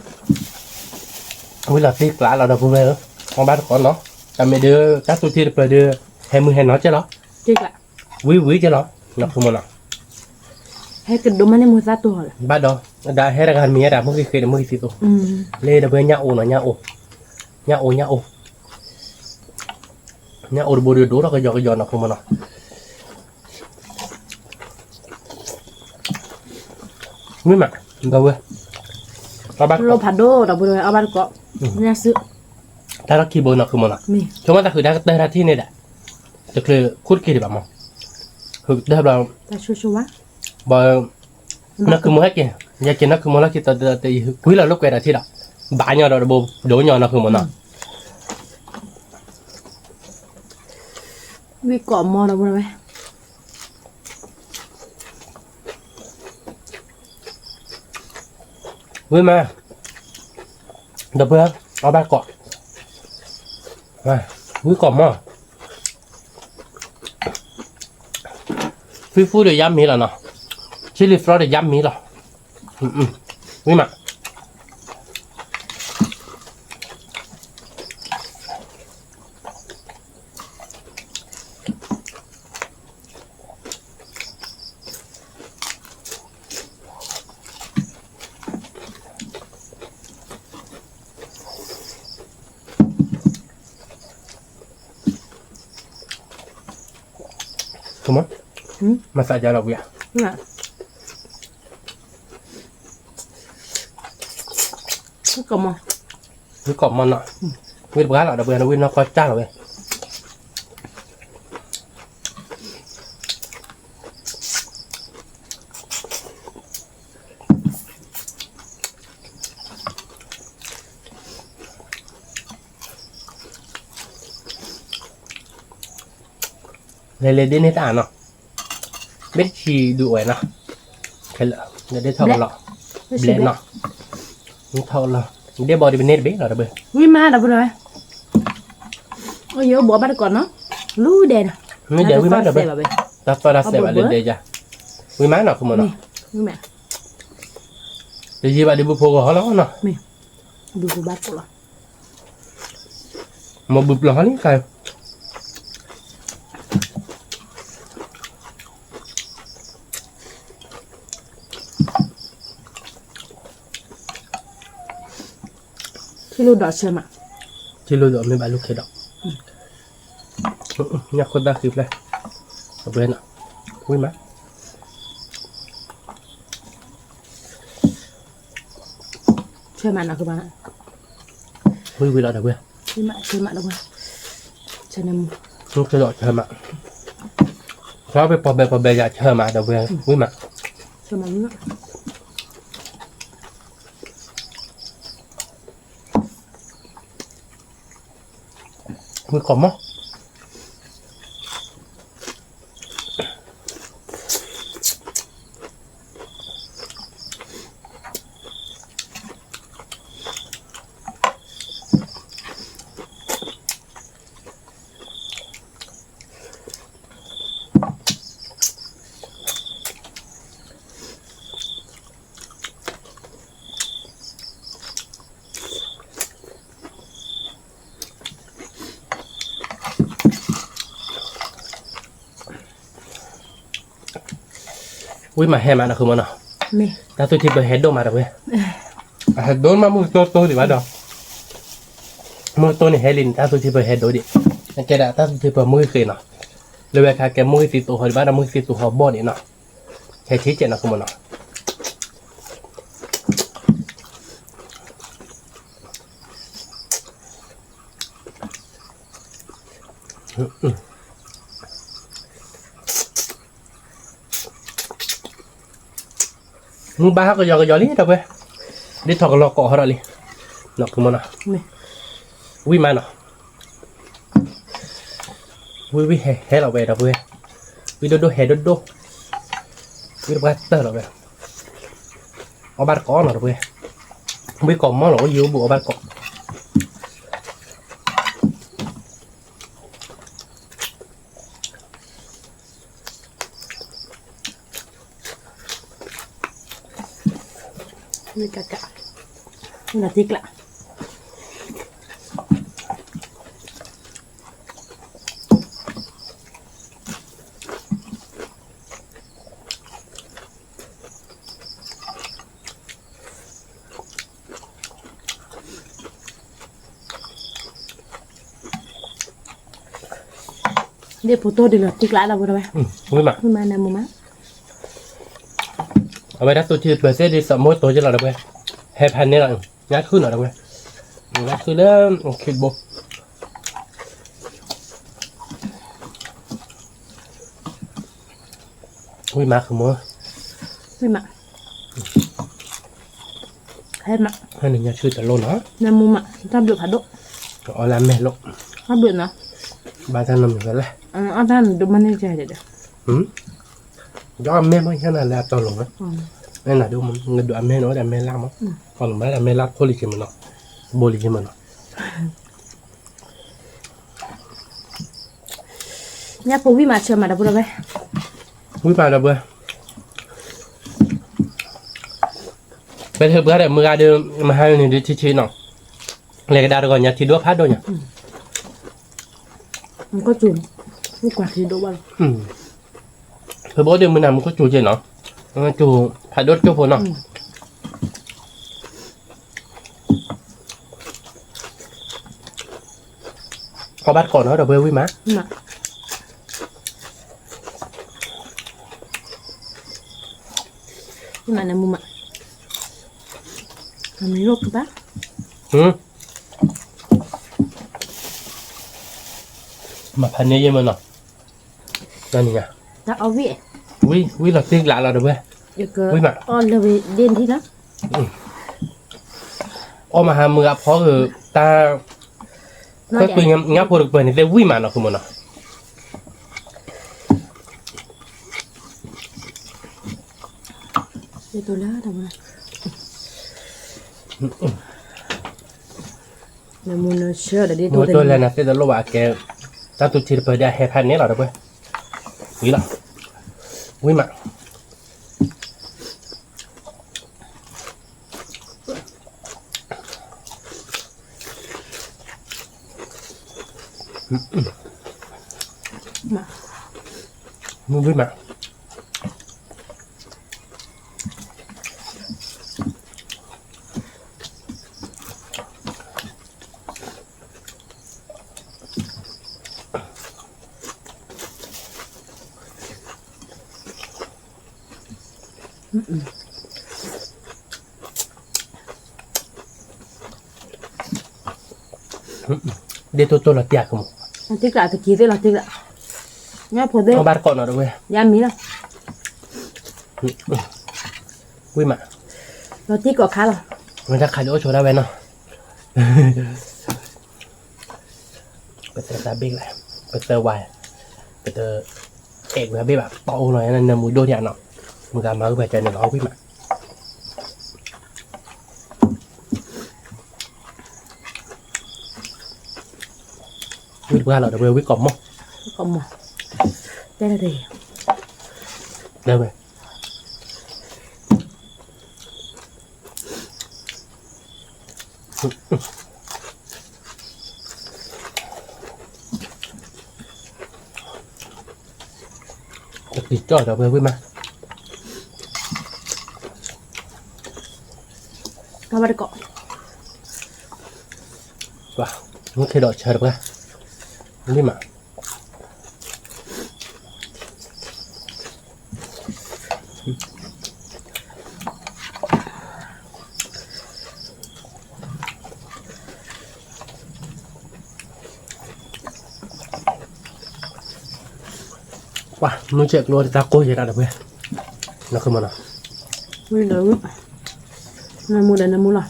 vui là tiếc lạ là đâu vui nữa con bắt có nó làm mẹ đưa các tôi thi được đưa 20 hay nó chứ đó Tiếc lạ. quý chứ nó không muốn nào Hay cái đồ mà nem mua ra tôi rồi. bắt đầu đã hết ra gần mía đã mới khi mới thì tôi lê đã với nhau nó nhau bồ đưa đố đó cái giò nó không muốn nào quý mà đâu vừa các bác Lô phản đô đâu rồi, ở bạn có. Nhà sự. ta đã khi bồ nó không muốn nào Mì. chúng taคือได้ที่นี่แหละจะคือคุดกี่ดีบ้างมั้งคือได้เรา Ta chua quá. บอนักคือมือให้กินอยากกินนักคือมือให้กินแต่คุยแล้วลูกแกได้ที่ละบ้านเราโบโดนนักคือมือน่ะ Vì cỏ mò đâu rồi. วิ่งมาเดี๋ยวเพื่อนเอาบ้านเกาะมาวิ่งเกาะมั้งฟิฟูเดี๋ยวย้ำมีแล้วเนาะชิลลี่ฟรอสเดี๋ยวย้ำมีแล้ววิ่งมาถูกมั้ยมาใส่ใจเราเวีย Nhưng mà. Cái cỏ mò. วิ่งเกาะมันอ่ะวิ่งบ้านเราเดี๋ยวเพื่อนวิ่งnó cóจ้าเราเว้ยเลยได้ในตาเนาะเบ็ดชีดูไว้เนาะแค่ละเดี๋ยวได้เท่าละเบลนเนาะนี่เท่าละเดี๋ยวบอดี้เป็นเน็ตเบ็ดเหรอเบล Vì mà đâu rồi. Ôi nhớ bỏ bắt con nó. Lú đèn. ไม่เดี๋ยววิ่งมาเดี๋ยวเบล Xe bà bê. ตัดตอนเสร็จเดี๋ยวจ้ะวิ่งมาเนาะคุณหมอเนาะ Nhưng mà. เดี๋ยวยีบเดี๋ยวบุพโกเขาแล้วเนาะ Đủ của bát của nó. มาบุบหล่อนี่ใคร Cái lú đỏ xem ạ. ที่รู้ตัวไม่บรรลุเคดอกเนี่ยคนตาคือเลยเอาไปเนาะวิ่งมา Xem mà nó cứ bán ạ. วิ่งเราเดี๋ยวเบล Xem mà đâu rồi. Xem em. ลูกจะดอกเชิญมาเพราะไปปอเบลอยากเชิญมาเดี๋ยวเบลวิ่งมา Xem mà nữa. วิ่งก่อนมั้ง Ui mà hem ăn là không ăn nào. Mẹ. Ta tôi thì bờ hết đâu mà đâu vậy. À đốn mà mua tôi thì bắt đầu. Mua tôi này hết liền ta tôi thì bờ hết đâu đi. Cái đã ta tôi thì bờ mua cái nào. Lời bài khai cái mua thì tụ hồi bắt đầu mua thì tụ họ bỏ đi nào. Cái chế chuyện nào không ăn nào. Ba cái giò lý đâu vậy? Đi thọc lọ cọ họ đi. Nó không nào. Ui mà nào. Ui hè là về đâu vậy? Ui đô hè đô. Ui đâu tơ là vậy? Ở bát có nào đâu vậy? Không biết còn món lẩu gì bộ bát có. Ini kakak. Ini tikla. Dia foto di tikla lah berapa? Ui mà. Mana mama? Ở đây tôi chỉ bữa sẽ đi sợ mỗi tối cho là được vậy. Hẹp hành này là nhát khứ nào được vậy. Nhát khứ đó thịt bò. Ui mà không mua. Ui mà. Hết mà. Hai này nhát khứ tao lôn hả? Nam mama, ta được hạt độ. Ở làm mẹ lộ. Ta được nào? Ba tháng năm rồi đấy. Anh ta được bao nhiêu trời đấy? Do mẹ mới thế này là tao lộn á. Nên là đúng người đoạn mẹ nói là mẹ làm á. Còn mấy là mẹ làm thôi thì mình nó. Bồ thì mình nó. Nhà phụ vi mà chờ mà đã vừa vậy. Ui mà đâu bữa. Bây giờ bữa này mưa đưa mà hai người đi chơi nào. Lấy cái đá rồi nhà thì đua phát đâu nhỉ? Không có chuồn. Không quạt gì đâu bao. Thôi bố đưa mình làm có chủ gì nó. Chủ phải đốt cho phố nó. Có bát cỏ nó đâu bơi quý má. Mà. Ini mana mama? Kami lo ke bác. Mà phần này mà nó. Đây nhỉ. Ta ở vị. Quý là tiên lạ là được bơi. Quý mà. Là về điên thì đó. Mà hà mưa gặp khó rồi ta. Có tôi ngáp vô được bơi này để quý mà nó không mà nó. Để tôi lá đâu mà. Mà muốn sửa để đi tôi lên là sẽ là lô bạc kẻ ta tôi chỉ phải để hẹp hành này là được bơi. Quý là. Quý mà. Mà. Mua quý mà. Để tôi là tiệt không? Tiếc lại thì kia thế là tiếc lại. Nhá phụ đây. Có bát cọ nào đâu vậy? Dạ mí đâu. Quý mà. Nó tiếc có khá rồi. Người ta khai đỗ chỗ ra bên nào. Bây giờ ta biết lại. Bây giờ hoài. Bây giờ em người biết bạn tao này nên mùi đôi nhà nó. Mình làm mở về trời này nó quý mà. Quý qua là được quý cọm không? Cọm mà. Đây là gì? Đâu vậy? Thì cho đâu về quý mà. Kau ada kok. Wah, ini kayak cer apa? Ini mah. Wah, nu cek keluar di taco ya ada gue. Nak kemana? Wih dah wih. Namu dah namu lah.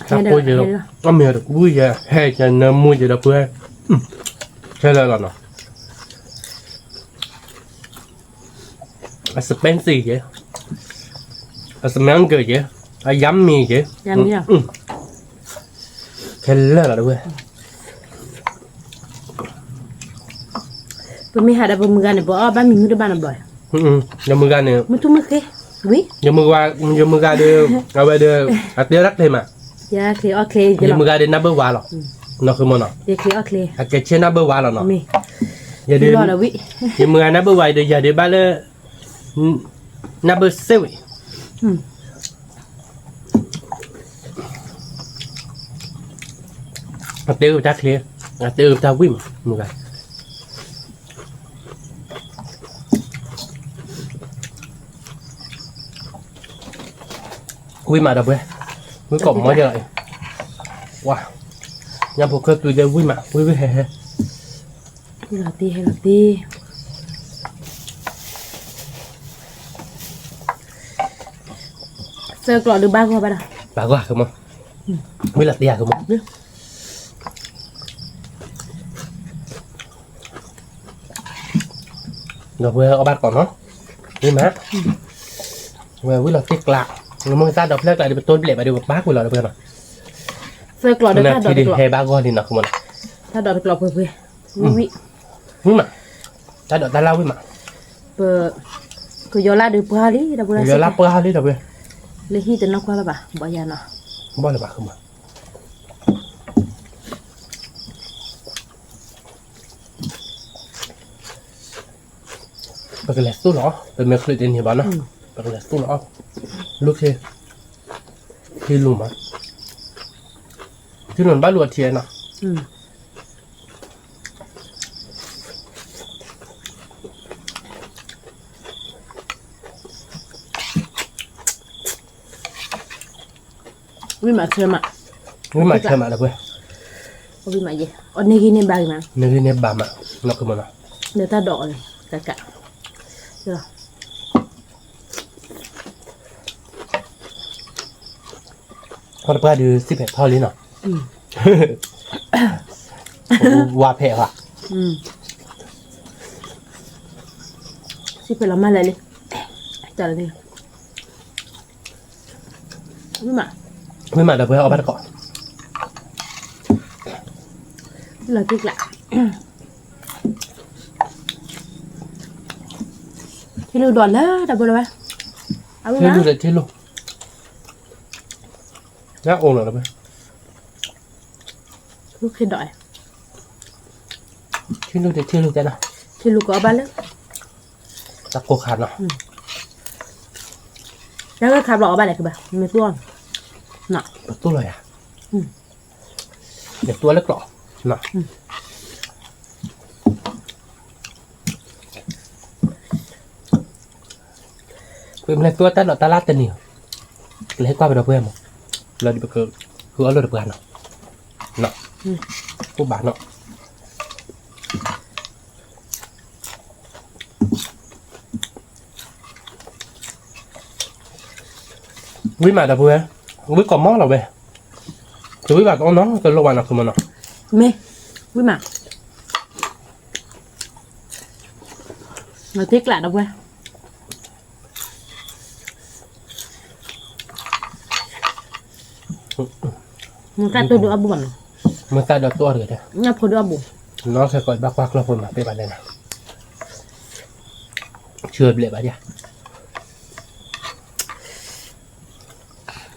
Taco je lah. Amir, gue ya, hei jangan nemu je dah gue. Saya lah no. Expensive je. Semangka je. Yummy je. Yummy lah. Saya lah gue. Pemihak ada pemegang ni, bawa abang minggu depan nak boy. Yang megah ni. Mutu mekeh. Wih. Yang megah ada, apa ada, ada rak deh mak. Ya, clear je Yang lah. megah ada number one lah. Nak kemana? Ya clear. Akan cek number one lah no. Mi. Jadi Luar dah wih. yang megah number one dia jadi bala number seven. Ada tak clear? Ada tak wim megah. Quý mà đập quý cổng mới lại wow nhà bộ cơ tùy đều quý mà quý hề hề Roti. Sơ keluar di bago apa dah? bà không không quý là tia không không rồi quý ở bát còn nó quý má quý là tiếc lạc người ta đọc lại được tôn lệ và được bác quý là được rồi Sơ keluar di nên bago khi đi keluar. hè ba con thì nó không muốn Ta dah keluar pe. Wih. quý mà ta đợi ta lao quý mà Pe ke yola di hari dah boleh. giờ lắp bơ đi rồi Lehi tenang kuala ba? Bayar nak. bao là bà không mà bà cái lẹt số lỏ bà mẹ khởi tiền thì bà nó bà cái lẹt số lỏ lúc khi luôn mà chứ còn bắt luộc thì nào Wih mak cuma mak. nhưng mà chơi mà được quên Wih mak je. Oh ni gini bagi mak. nếu như bà mà nó không mà Dia tak dok ni kakak. Ya. con bà đưa ship hết thôi đi nào qua phê hả Si pelama lali. Cara ni. Wih mak. với mà được quên ở bắt cọ Là kích lạ. Thì lưu đoàn đó, đã bơ đâu ba? Áo thế má. luôn đấy thế luôn nhá ôn rồi đấy Lúc khi đợi. thế luôn đấy thế luôn thế nào Thì lưu có ba lớp. ta cô khát nào Đó cái khắp lọ ba này kìa bà. Mình tuôn. Nọ. bật tôi rồi à để tôi lắc lọ nào quên lên tôi tát lọ ta lát tên nhiều lấy qua về đầu quên mà là đi bật cờ hứa luôn được bàn nào nào cô bán nào quý mà đập quên quý còn món nào về thì quý bà có nó cái lô bàn nào không mà nào Mê. Quý mà. Nó tiếc lại đâu quên. Người ta tôi được abu bằng. người ta đập tôi rồi đấy Nhập hồi được abu. nó sẽ gọi bác quạt lo mà bên bàn này nào chưa lệ bà nha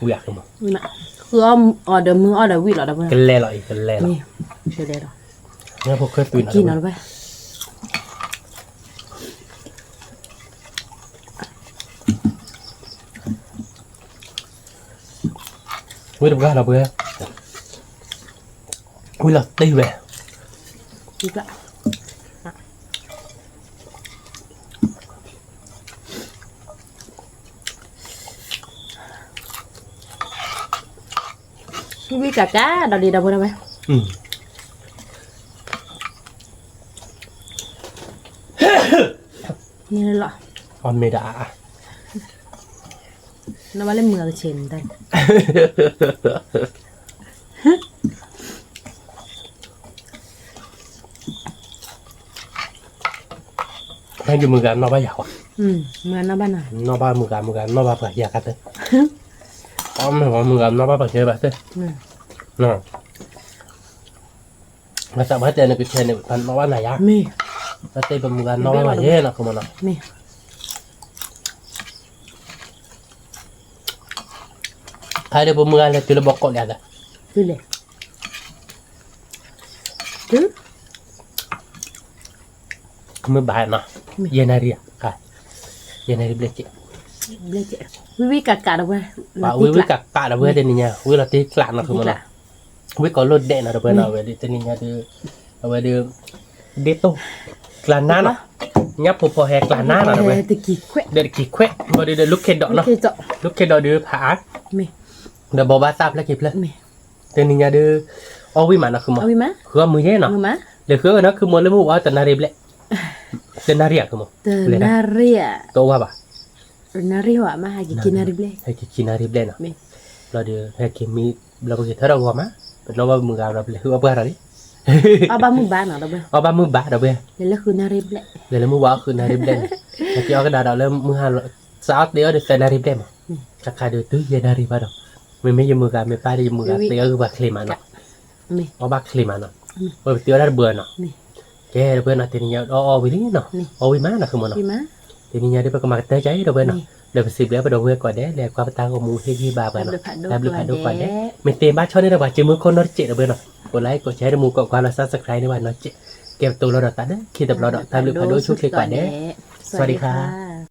quý à không mà Quý mà. Cứ order mưa order wheat là đâu quên. cái le lại cái le lại Nè. Chưa đây đâu. nghe một cái tùy nào Chi nào vậy? Ui đừng ra là bữa. Ui là tì về. Tiếp lại. Biết cả cá đâu đi đâu bữa đâu bé. Ừ. Như lọ. Con mày đã. Nó bắt lên mưa trên đây. Thấy như mưa gà nó bao giờ à? Mưa nó ban nào? Nó bao mưa gà nó bao phải già cả thế. Mưa gà nó bao phải chơi bạc thế. Nè. Mà sao bắt tên này cái chuyện này phần nó bán này á? Mì. Bắt tên mưa gà nó bao phải thế nào không mà nó. Mì. Hai đứa mưa gà là từ bọc cọ đẹp à? Từ lệ. Từ. Mưa bài nó. Giờ này đi à? Cái. Giờ này đi bê chị. Bê chị. Quý cả đâu bé. Bà quý cả đâu bé tên này quý là tí lạ nó không mà nó. Quý có lột đệm nào đâu bé nào về tên này từ về đưa đế tô. Là ná nó. Nhấp phô hẹt là ná nó đâu bé. Từ kỳ khỏe. Để kỳ khỏe. Mà đi lúc khen đỏ nó. Lúc khen đỏ đưa phá. Mì. Để bỏ ba tạp lại kịp lên. Mì. Tên này đưa ô quý mà nó không mà. Ô quý má. Khứa mưa thế nó. Mưa má. Để khứa nó cứ muốn lấy mũ ở tận này lệ. Tên naria không mà. Naria. Tô qua bà. Naria mà hai cái nari ble. Hai cái nari ble nó. Mì. Là đưa hai cái mi là cái thở đâu mà. Nó bao mưa gạo là hứa bao rồi. Ba mưa ba nào đâu bé. Ba mưa ba đâu bé. Đây là khu nari ble. Đây là mưa ba khu nari ble. Cái cái đào là mưa hà sao đứa được nari ble mà. Chắc khai được tứ giờ nari ba đâu. Mình mấy giờ mưa gạo mình ba đi mưa gạo tiêu bạc khỉ mà nó. Mì. Bạc khỉ mà nó. Bởi tiêu ra bừa nó. Cái bữa nào thì nhau o với lý nó, o với má nó không mà nó, thì nhau đi bắt con mặt té cháy đâu bên nó, để phải xịt để bắt đầu với quả đế, để qua bắt tao có mù khi bà nó, làm được phải đâu quả đế, mình tìm ba cho nên là bà chỉ mới con nó chạy đâu bên nó, còn lấy quả trái nó mù cọ qua là subscribe nếu bà nó chạy, kèm tôi lo đọt tắt đấy, khi tập lo đọt tham được phải đôi chút khi quả đế, สวัสดีค่ะ